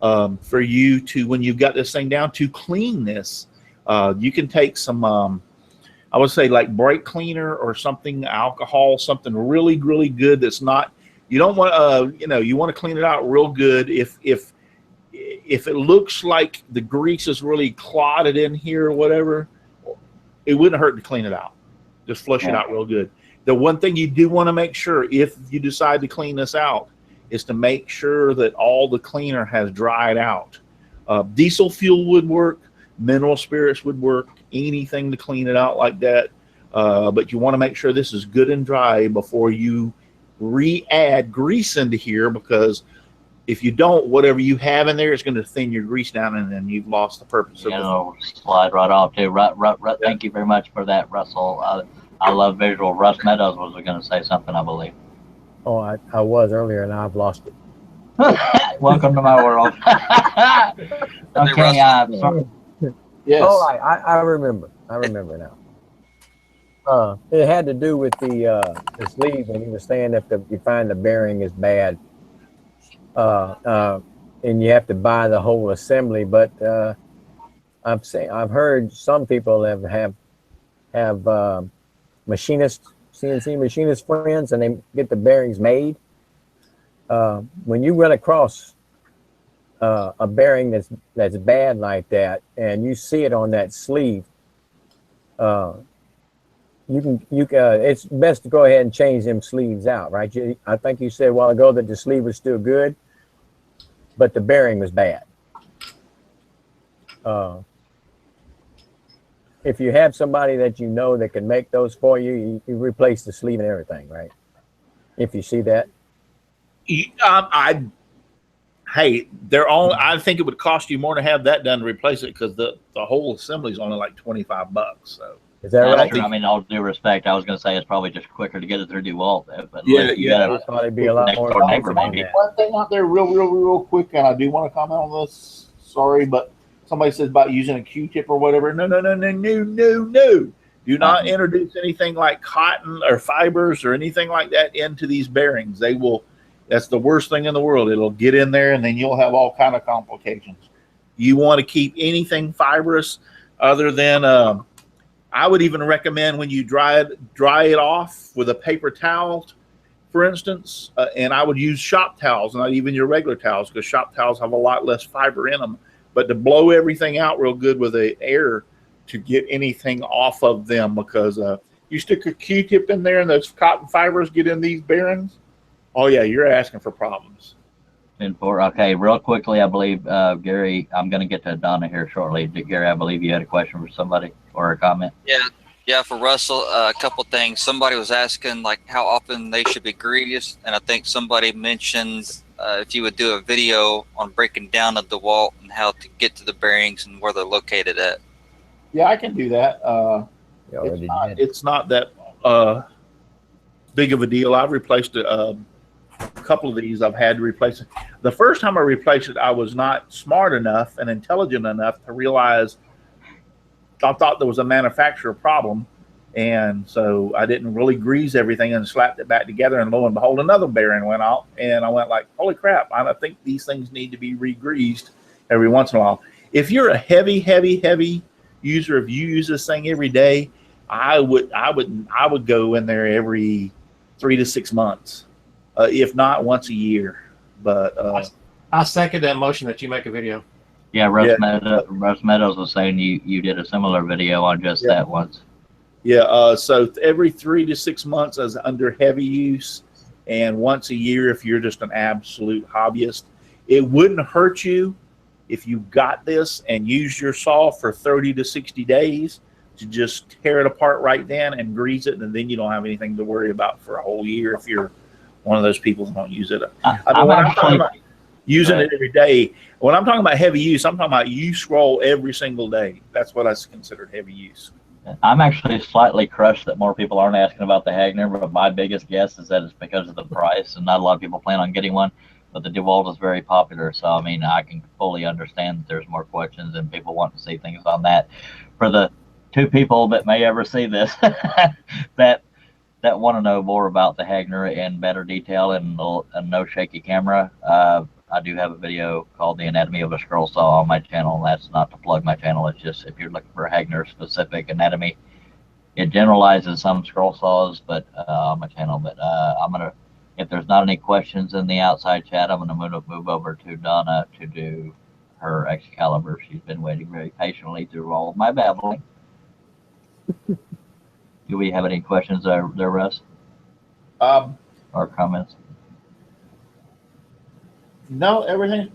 for you to, when you've got this thing down, to clean this. You can take some, I would say like brake cleaner or something, alcohol, something really good that's not, you don't want, you want to clean it out real good. If it looks like the grease is really clotted in here or whatever, it wouldn't hurt to clean it out. Just flush it out real good. The one thing you do want to make sure, if you decide to clean this out, is to make sure that all the cleaner has dried out. Diesel fuel would work, mineral spirits would work, anything to clean it out like that. But you want to make sure this is good and dry before you re-add grease into here, because if you don't, whatever you have in there is going to thin your grease down, and then you've lost the purpose of it. It'll slide right off too. Thank you very much for that, Russell. I love visual. Russ Meadows was going to say something, I believe. Oh, I was earlier, and I've lost it. Welcome to my world. Okay, sorry. Yes. Oh, I remember. I remember now. It had to do with the sleeve, and he was saying if you find the bearing is bad, and you have to buy the whole assembly. But I've heard some people have CNC machinist friends, and they get the bearings made. When you run across a bearing that's bad like that, and you see it on that sleeve, it's best to go ahead and change them sleeves out, right? I think you said a while ago that the sleeve was still good, but the bearing was bad. If you have somebody that you know that can make those for you, you replace the sleeve and everything, right? If you see that. Hey, I think it would cost you more to have that done to replace it, because the whole assembly is only like $25. So is that right? I mean, all due respect, I was going to say it's probably just quicker to get it through DeWalt, but I thought it'd be a lot more. One thing out there, real quick, and I do want to comment on this. Sorry, but somebody says about using a Q-tip or whatever. No. Do not introduce anything like cotton or fibers or anything like that into these bearings. That's the worst thing in the world. It'll get in there, and then you'll have all kind of complications. You want to keep anything fibrous, other than I would even recommend when you dry it off with a paper towel, for instance, and I would use shop towels, not even your regular towels, because shop towels have a lot less fiber in them. But to blow everything out real good with the air to get anything off of them, because you stick a Q-tip in there and those cotton fibers get in these bearings. Oh yeah, you're asking for problems. Okay, real quickly, I believe, Gary, I'm going to get to Donna here shortly. Gary, I believe you had a question for somebody or a comment. Yeah, for Russell, a couple things. Somebody was asking like how often they should be greased, and I think somebody mentioned if you would do a video on breaking down the DeWalt and how to get to the bearings and where they're located at. Yeah, I can do that. It's not that big of a deal. I've replaced a couple of these. I've had to replace it. The first time I replaced it, I was not smart enough and intelligent enough to realize I thought there was a manufacturer problem, and so I didn't really grease everything and slapped it back together, and lo and behold, another bearing went out, and I went like, holy crap, I think these things need to be re-greased every once in a while. If you're a heavy user, if you use this thing every day, I would go in there every 3 to 6 months, if not once a year. But I second that motion that you make a video. Yeah, Russ Meadows was saying you did a similar video on just that once. Yeah, so every 3 to 6 months as under heavy use, and once a year if you're just an absolute hobbyist. It wouldn't hurt you if you got this and used your saw for 30 to 60 days to just tear it apart right then and grease it, and then you don't have anything to worry about for a whole year if you're one of those people who don't use it. I'm talking about using it every day. When I'm talking about heavy use, I'm talking about you scroll every single day. That's what I consider heavy use. I'm actually slightly crushed that more people aren't asking about the Hagner, but my biggest guess is that it's because of the price, and not a lot of people plan on getting one. But the DeWalt is very popular, so I mean, I can fully understand that there's more questions and people want to see things on that. For the 2 people that may ever see this that want to know more about the Hagner in better detail and a no shaky camera, I do have a video called The Anatomy of a Scroll Saw on my channel, and that's not to plug my channel. It's just if you're looking for a Hagner specific anatomy. It generalizes some scroll saws, but on my channel. But I'm gonna, if there's not any questions in the outside chat, I'm gonna move over to Donna to do her Excalibur. She's been waiting very patiently through all of my babbling. Do we have any questions there, Russ? Or comments? No, everything.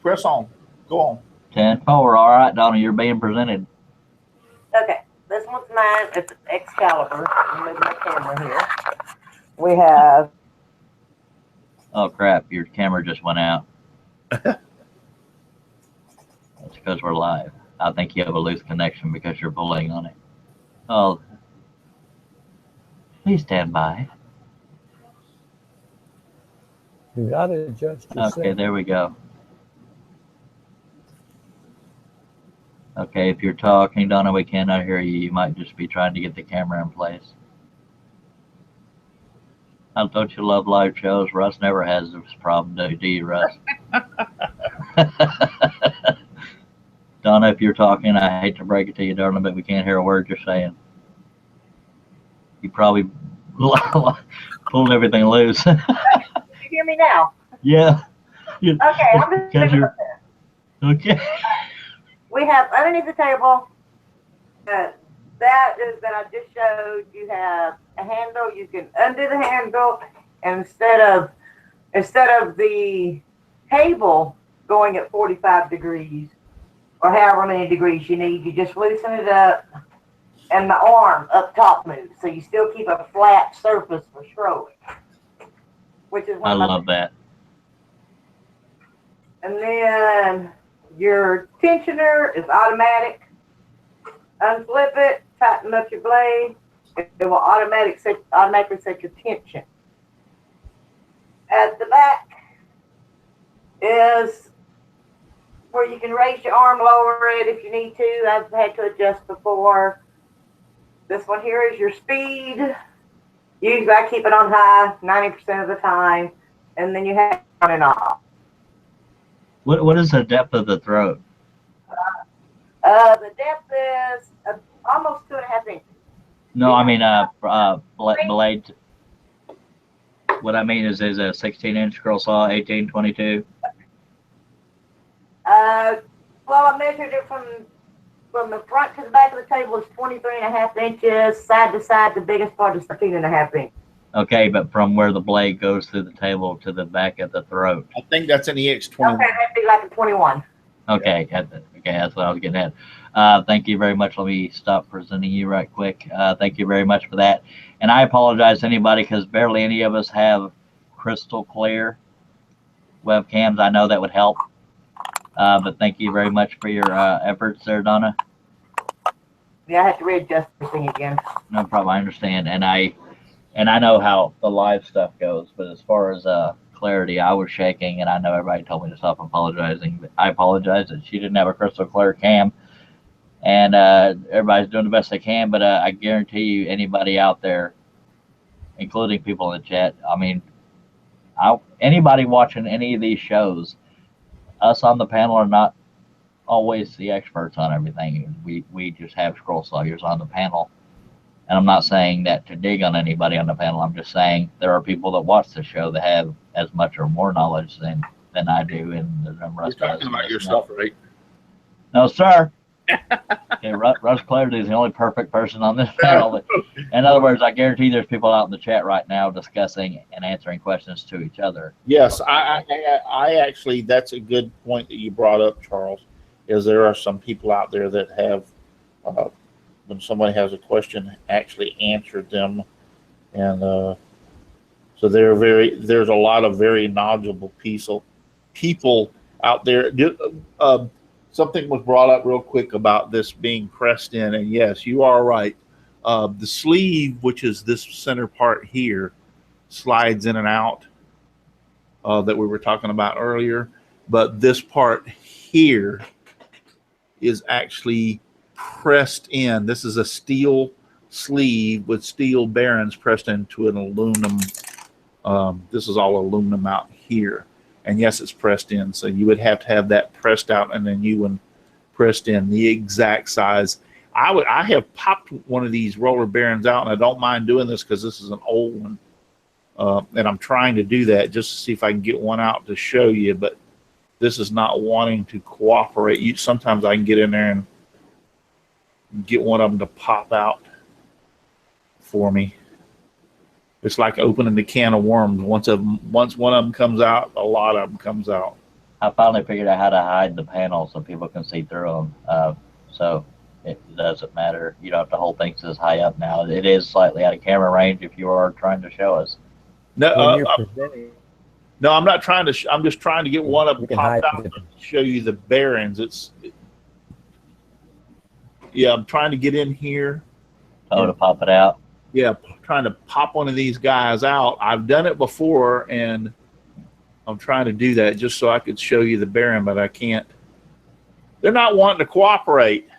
Press on. Go on. 10-4. All right, Donna, you're being presented. Okay, this one's mine. It's Excalibur. Let me move my camera here. We have. Oh crap! Your camera just went out. That's because we're live. I think you have a loose connection because you're pulling on it. Oh, please stand by. You gotta adjust yourself. Okay, there we go. Okay, if you're talking, Donna, we cannot hear you. You might just be trying to get the camera in place. Don't you love live shows? Russ never has this problem, do you, Russ? Donna, if you're talking, I hate to break it to you, darling, but we can't hear a word you're saying. You probably pulled everything loose. Can you hear me now? Yeah. Okay, I'm just Because leaving you're it there. okay. We have underneath the table, that I just showed, you have a handle. You can undo the handle, and instead of the table going at 45 degrees or however many degrees you need, you just loosen it up, and the arm up top moves, so you still keep a flat surface for scrolling, which is I love that. And then your tensioner is automatic. Unflip it, tighten up your blade. It will automatically set your tension. At the back is where you can raise your arm, lower it if you need to. I've had to adjust before. This one here is your speed. Usually I keep it on high 90% of the time. And then you have on and off. What is the depth of the throat? The depth is almost 2.5 inches. No, I mean blade. What I mean is a 16-inch scroll saw, 1822. Well, I measured it from the front to the back of the table is 23.5 inches. Side to side, the biggest part is 13.5 inches. Okay, but from where the blade goes through the table to the back of the throat. I think that's an EX21. Okay, that'd be like a 21. Okay, that's what I was getting at. Thank you very much. Let me stop presenting you right quick. Thank you very much for that. And I apologize to anybody because barely any of us have crystal clear webcams. I know that would help. But thank you very much for your efforts there, Donna. Yeah, I have to readjust the thing again. No problem. I understand. And I know how the live stuff goes, but as far as clarity, I was shaking, and I know everybody told me to stop apologizing. But I apologize that she didn't have a crystal clear cam, and everybody's doing the best they can. But I guarantee you, anybody out there, including people in the chat, I mean, anybody watching any of these shows, us on the panel are not always the experts on everything. We just have scroll sawyers on the panel. And I'm not saying that to dig on anybody on the panel. I'm just saying there are people that watch the show that have as much or more knowledge than I do. And You're talking about yourself, right? No, sir. Okay, Russ Clarity is the only perfect person on this panel. In other words, I guarantee there's people out in the chat right now discussing and answering questions to each other. Yes, I actually, that's a good point that you brought up, Charles, is there are some people out there that have when somebody has a question, actually answered them, and so there's a lot of very knowledgeable people out there. Something was brought up real quick about this being pressed in, and yes, you are right. The sleeve, which is this center part here, slides in and out that we were talking about earlier, but this part here is actually pressed in. This is a steel sleeve with steel bearings pressed into an aluminum. This is all aluminum out here, and yes, it's pressed in. So you would have to have that pressed out, and then you would pressed in the exact size. I have popped one of these roller bearings out, and I don't mind doing this because this is an old one, and I'm trying to do that just to see if I can get one out to show you. But this is not wanting to cooperate. Sometimes I can get in there and get one of them to pop out for me. It's like opening the can of worms. Once one of them comes out, a lot of them comes out. I finally figured out how to hide the panel so people can see through them. So it doesn't matter. You don't have to hold things this high up now. It is slightly out of camera range if you are trying to show us. No, I'm not trying to. I'm just trying to get one of them popped out to show you the bearings. Yeah, I'm trying to get in here. Oh, to pop it out? Yeah, trying to pop one of these guys out. I've done it before, and I'm trying to do that just so I could show you the bearing, but I can't. They're not wanting to cooperate.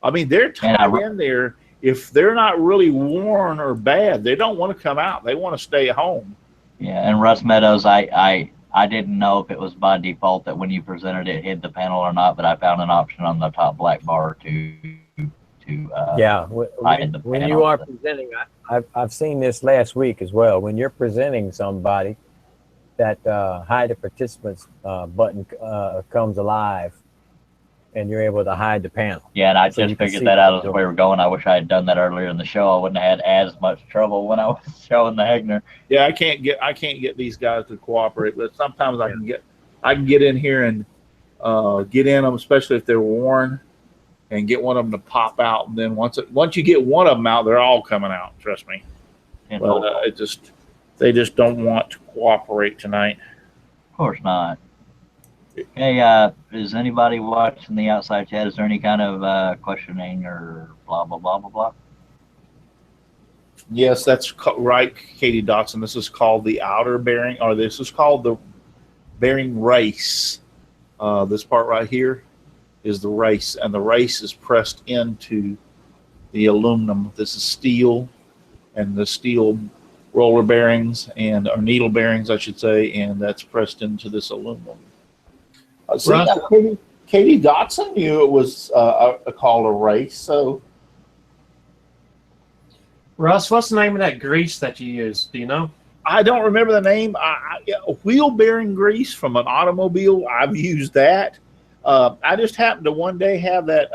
I mean, they're tied in there. If they're not really worn or bad, they don't want to come out. They want to stay at home. Yeah, and Russ Meadows, I I didn't know if it was by default that when you presented it hid the panel or not, but I found an option on the top black bar to Yeah, hide the when panel. you are presenting, I've seen this last week as well. When you're presenting somebody, that hide the participants button comes alive, and you're able to hide the panel. Yeah, and I So you just can figured see that what out they're as doing. we were going. I wish I had done that earlier in the show. I wouldn't have had as much trouble when I was showing the Hegner. Yeah, I can't get these guys to cooperate, but sometimes I can get in here and get in them, especially if they're worn, and get one of them to pop out. And then once you get one of them out, they're all coming out. Trust me. And But they just don't want to cooperate tonight. of course not. Hey, is anybody watching the outside chat? Is there any kind of questioning or blah, blah, blah, blah, blah? Yes, that's right, Katie Dotson. This is called the outer bearing, or this is called the bearing race. This part right here is the race, and the race is pressed into the aluminum. This is steel, and the steel roller bearings or needle bearings, I should say, and that's pressed into this aluminum. Katie Dotson knew it was called a race. So, Russ, what's the name of that grease that you use? Do you know? I don't remember the name. Wheel bearing grease from an automobile. I've used that. I just happened to one day have that.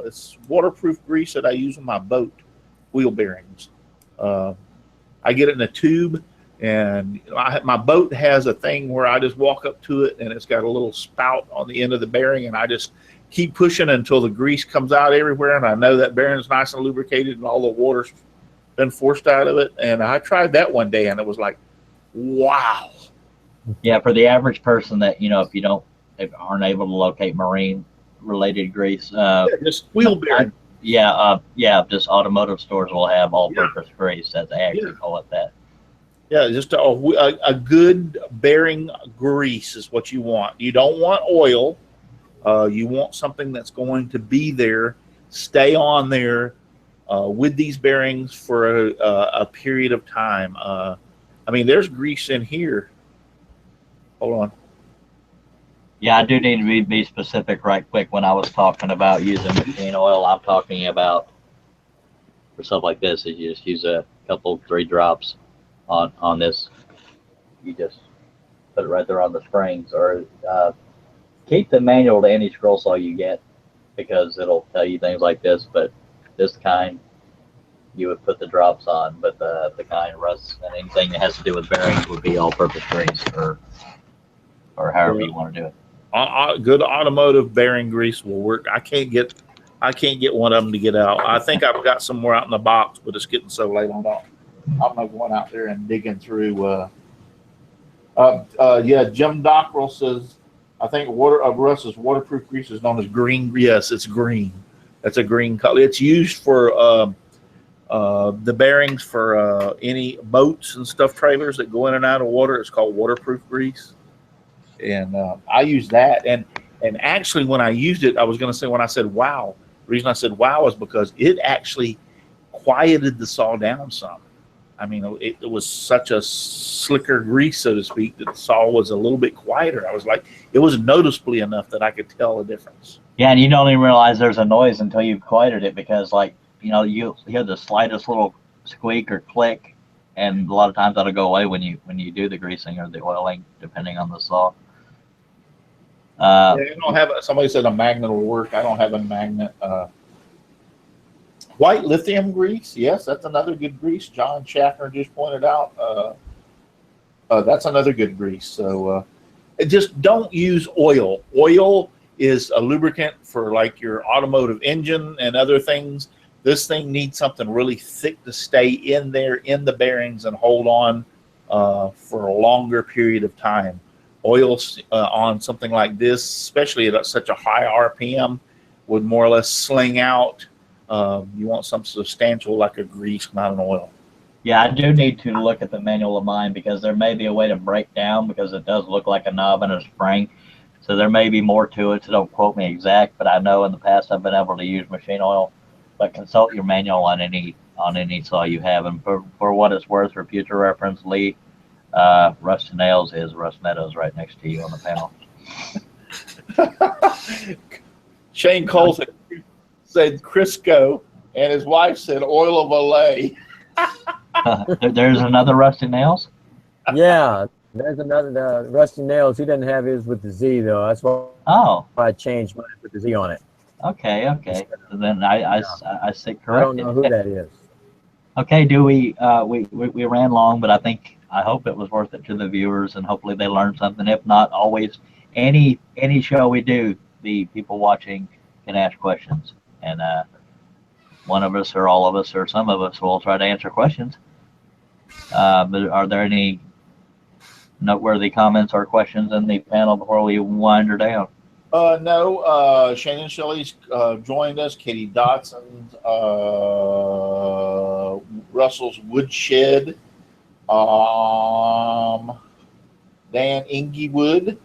It's waterproof grease that I use on my boat wheel bearings. I get it in a tube. And my boat has a thing where I just walk up to it, and it's got a little spout on the end of the bearing, and I just keep pushing until the grease comes out everywhere, and I know that bearing is nice and lubricated, and all the water's been forced out of it. And I tried that one day, and it was like, wow. Yeah, for the average person that, if aren't able to locate marine-related grease. Just wheel bearing. Just automotive stores will have all-purpose grease. That's they actually call it that. Yeah, just a good bearing grease is what you want. You don't want oil. You want something that's going to be there, stay on there with these bearings for a period of time. There's grease in here. Hold on. Yeah, I do need to be specific right quick. When I was talking about using machine oil, I'm talking about for stuff like this, is you just use a couple, 3 drops on this. You just put it right there on the springs, or keep the manual to any scroll saw you get, because it'll tell you things like this. But this kind, you would put the drops on, but the kind Russ and anything that has to do with bearings would be all-purpose grease, or however you want to do it. Good automotive bearing grease will work. I can't get one of them to get out. I think I've got some more out in the box, but it's getting so late. I'm not going out there and digging through. Jim Dockrell says, I think Russ's waterproof grease is known as green. Yes, it's green. That's a green color. It's used for the bearings for any boats and stuff, trailers that go in and out of water. It's called waterproof grease. And I use that. And actually, when I used it, I was going to say, when I said wow, the reason I said wow is because it actually quieted the saw down some. It was such a slicker grease, so to speak, that the saw was a little bit quieter. I was like, it was noticeably enough that I could tell a difference. Yeah, and you don't even realize there's a noise until you've quieted it, because, you hear the slightest little squeak or click, and a lot of times that'll go away when you do the greasing or the oiling, depending on the saw. I don't have. Somebody said a magnet will work. I don't have a magnet. White lithium grease, yes, that's another good grease. John Schaffner just pointed out. That's another good grease. So just don't use oil. Oil is a lubricant for like your automotive engine and other things. This thing needs something really thick to stay in there in the bearings and hold on for a longer period of time. Oil on something like this, especially at such a high RPM, would more or less sling out. You want something substantial like a grease, not an oil. Yeah, I do need to look at the manual of mine, because there may be a way to break down, because it does look like a knob and a spring. So there may be more to it, so don't quote me exact, but I know in the past I've been able to use machine oil. But consult your manual on any saw you have. And for what it's worth, for future reference, Lee, Rusty Nails is Russ Meadows right next to you on the panel. Shane Cole said Crisco, and his wife said oil of Olay. There's another Rusty Nails? Yeah, there's another Rusty Nails. He doesn't have his with the Z though. That's why I changed mine with the Z on it. Okay. So then I sit corrected. I don't know who that is. Okay, we ran long, but I hope it was worth it to the viewers, and hopefully they learned something. If not, always any show we do, the people watching can ask questions, and one of us or all of us or some of us will try to answer questions. But are there any noteworthy comments or questions in the panel before we wind her down? No. Shannon Shelley's joined us. Katie Dotson, Russell's Woodshed, Dan Ingiewood.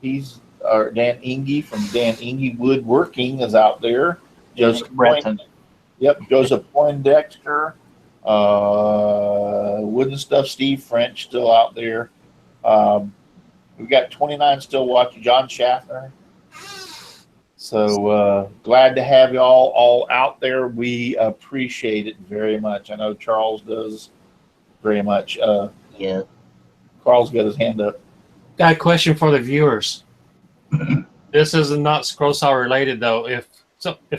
Dan Ingie from Dan Ingie Woodworking is out there. Joseph Poindexter. Wooden Stuff, Steve French still out there. We've got 29 still watching. John Schaffner. So glad to have y'all all out there. We appreciate it very much. I know Charles does very much. Yeah. Carl's got his hand up. Got a question for the viewers. This is not scroll saw related though. If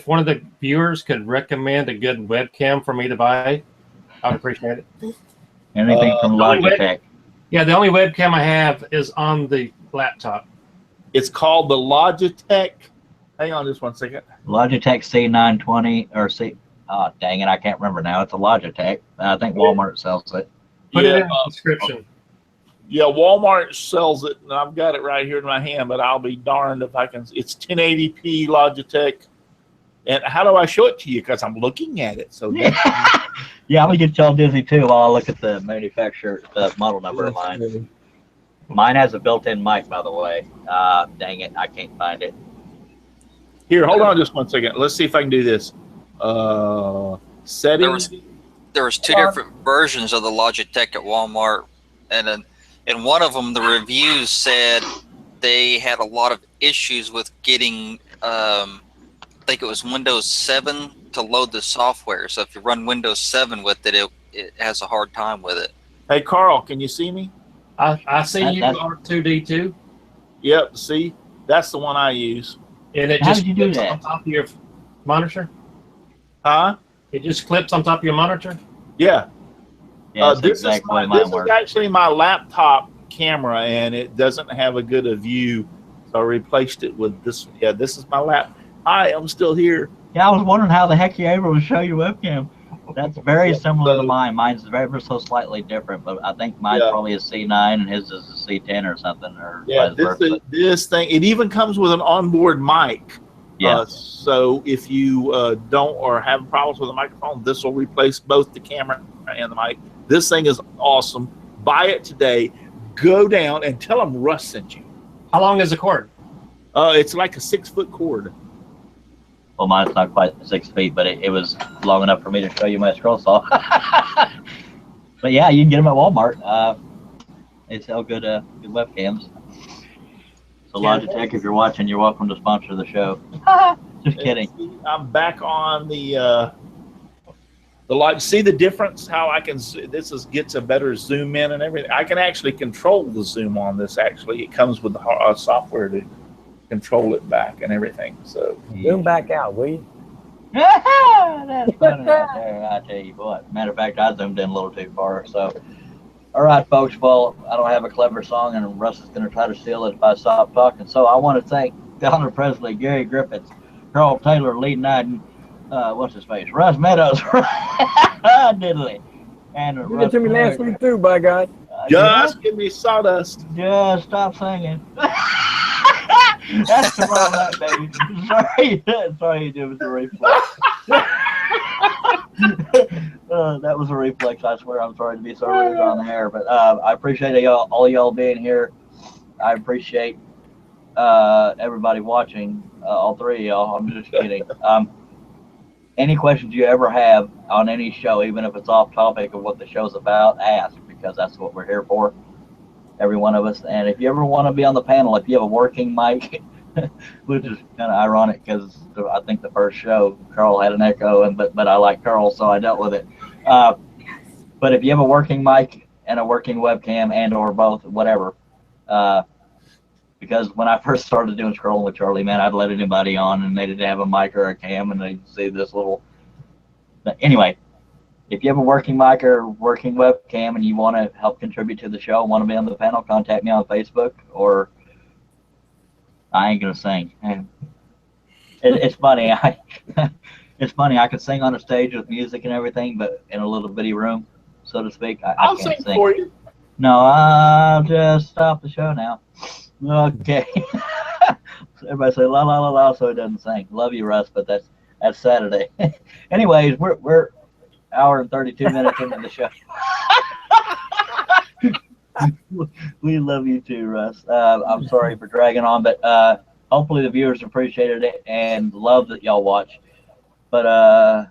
one of the viewers could recommend a good webcam for me to buy, I would appreciate it. Anything from Logitech? Yeah, the only webcam I have is on the laptop. It's called the Logitech. Hang on just one second. Logitech C920 or C. Oh, dang it, I can't remember now. It's a Logitech. I think Walmart sells it. Put it in the description. Yeah, Walmart sells it, and I've got it right here in my hand, but I'll be darned if I can. It's 1080p Logitech. And how do I show it to you? Because I'm looking at it. So yeah, I'm going to get y'all dizzy too while I look at the manufacturer, the model number of mine. Mine has a built-in mic, by the way. Dang it, I can't find it. Here, hold on just one second. Let's see if I can do this. Settings. There was two different versions of the Logitech at Walmart, and in one of them, the reviews said they had a lot of issues with getting, I think it was Windows 7 to load the software. So if you run Windows 7 with it, it has a hard time with it. Hey, Carl, can you see me? I see you R2D2. Yep, see? That's the one I use. And it How just did you do clips that? on top of your monitor? Huh? It just clips on top of your monitor? Yeah. Yeah, that's This exactly is mine works. actually my laptop camera, and it doesn't have a good view, so I replaced it with this. Yeah, this is my lap. Hi, I'm still here. Yeah, I was wondering how the heck you're able to show your webcam. That's very similar to mine. Mine's very so slightly different, but I think mine's probably a C9 and his is a C10 or something. Or yeah, this thing, it even comes with an onboard mic. Yeah. So if you don't or have problems with the microphone, this will replace both the camera and the mic. This thing is awesome. Buy it today. Go down and tell them Russ sent you. How long is the cord? It's like a 6-foot cord. Well, mine's not quite 6 feet, but it was long enough for me to show you my scroll saw. But yeah, you can get them at Walmart. They sell good webcams. So Logitech, if you're watching, you're welcome to sponsor the show. Just kidding. I'm back on the light. See the difference? How I can gets a better zoom in and everything. I can actually control the zoom on this. Actually, it comes with the software to control it back and everything. So Zoom back out, will you? That's funny right there. I tell you what. Matter of fact, I zoomed in a little too far. So, all right, folks. Well, I don't have a clever song, and Russ is going to try to steal it if I stop talking. So I want to thank Donna Presley, Gary Griffiths, Carl Taylor, Lee Knighton, what's his face, Russ Meadows, Diddley, and You did it to me last week too, by God. just give me sawdust. Just stop singing. That's tomorrow night, baby. Sorry, it was a reflex. That was a reflex. I swear, I'm sorry to be so rude on the air, but I appreciate all y'all being here. I appreciate everybody watching. All three of y'all. I'm just kidding. Any questions you ever have on any show, even if it's off topic of what the show's about, ask, because that's what we're here for. every one of us. And if you ever want to be on the panel, if you have a working mic, which is kind of ironic because I think the first show Carl had an echo, and but I like Carl, so I dealt with it. But if you have a working mic and a working webcam and or both, whatever, because when I first started doing scrolling with Charlie, man, I'd let anybody on and they didn't have a mic or a cam, and they'd see this little. But anyway, if you have a working mic or working webcam and you want to help contribute to the show, want to be on the panel, contact me on Facebook, or I ain't gonna sing. It's funny. It's funny. I could sing on a stage with music and everything, but in a little bitty room, so to speak, I I'll can't sing for you. No, I'll just stop the show now. Okay. Everybody say la la la la, so it doesn't sing. Love you, Russ, but that's Saturday. Anyways, we're hour and 32 minutes into the show. We love you too, Russ. I'm sorry for dragging on, but hopefully the viewers appreciated it and love that y'all watch. But I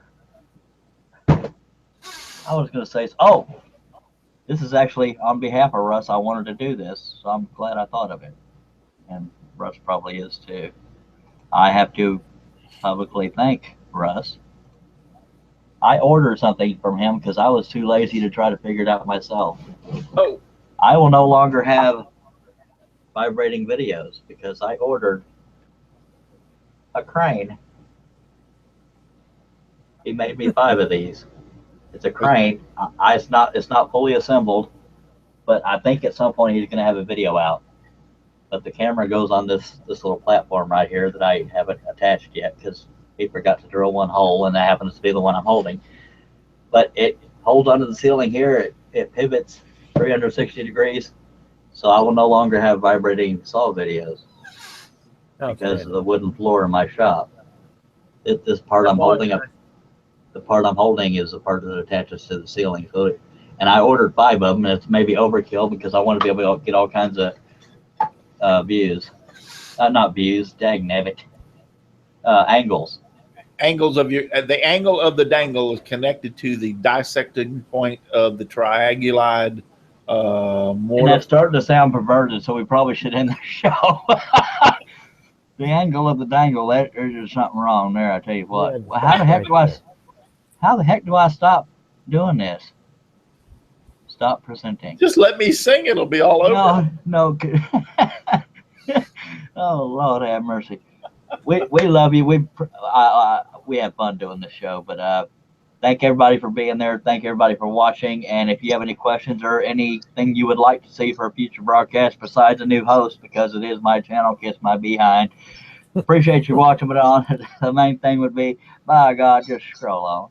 was going to say, oh, this is actually on behalf of Russ. I wanted to do this, so I'm glad I thought of it. And Russ probably is too. I have to publicly thank Russ. I ordered something from him because I was too lazy to try to figure it out myself. Oh. I will no longer have vibrating videos because I ordered a crane. He made me 5 of these. It's a crane. It's not fully assembled, but I think at some point he's going to have a video out. But the camera goes on this little platform right here that I haven't attached yet because he forgot to drill one hole, and that happens to be the one I'm holding. But it holds onto the ceiling here. It pivots 360 degrees, so I will no longer have vibrating saw videos because of the wooden floor in my shop. This part I'm holding up. The part I'm holding is the part that attaches to the ceiling. So, and I ordered 5 of them, and it's maybe overkill because I want to be able to get all kinds of views. Not views, dagnabbit. Angles. Angles of the angle of the dangle is connected to the dissecting point of the triangulide mortar. And that's starting to sound perverted, so we probably should end the show. The angle of the dangle, there's just something wrong there, I tell you what. Yeah, Well, how the heck do I stop doing this? Stop presenting. Just let me sing, it'll be all over. No. Oh, Lord have mercy. We love you. We have fun doing this show, but thank everybody for being there. Thank everybody for watching. And if you have any questions or anything you would like to see for a future broadcast besides a new host, because it is my channel, kiss my behind. Appreciate you watching, but the main thing would be, by God, just scroll on.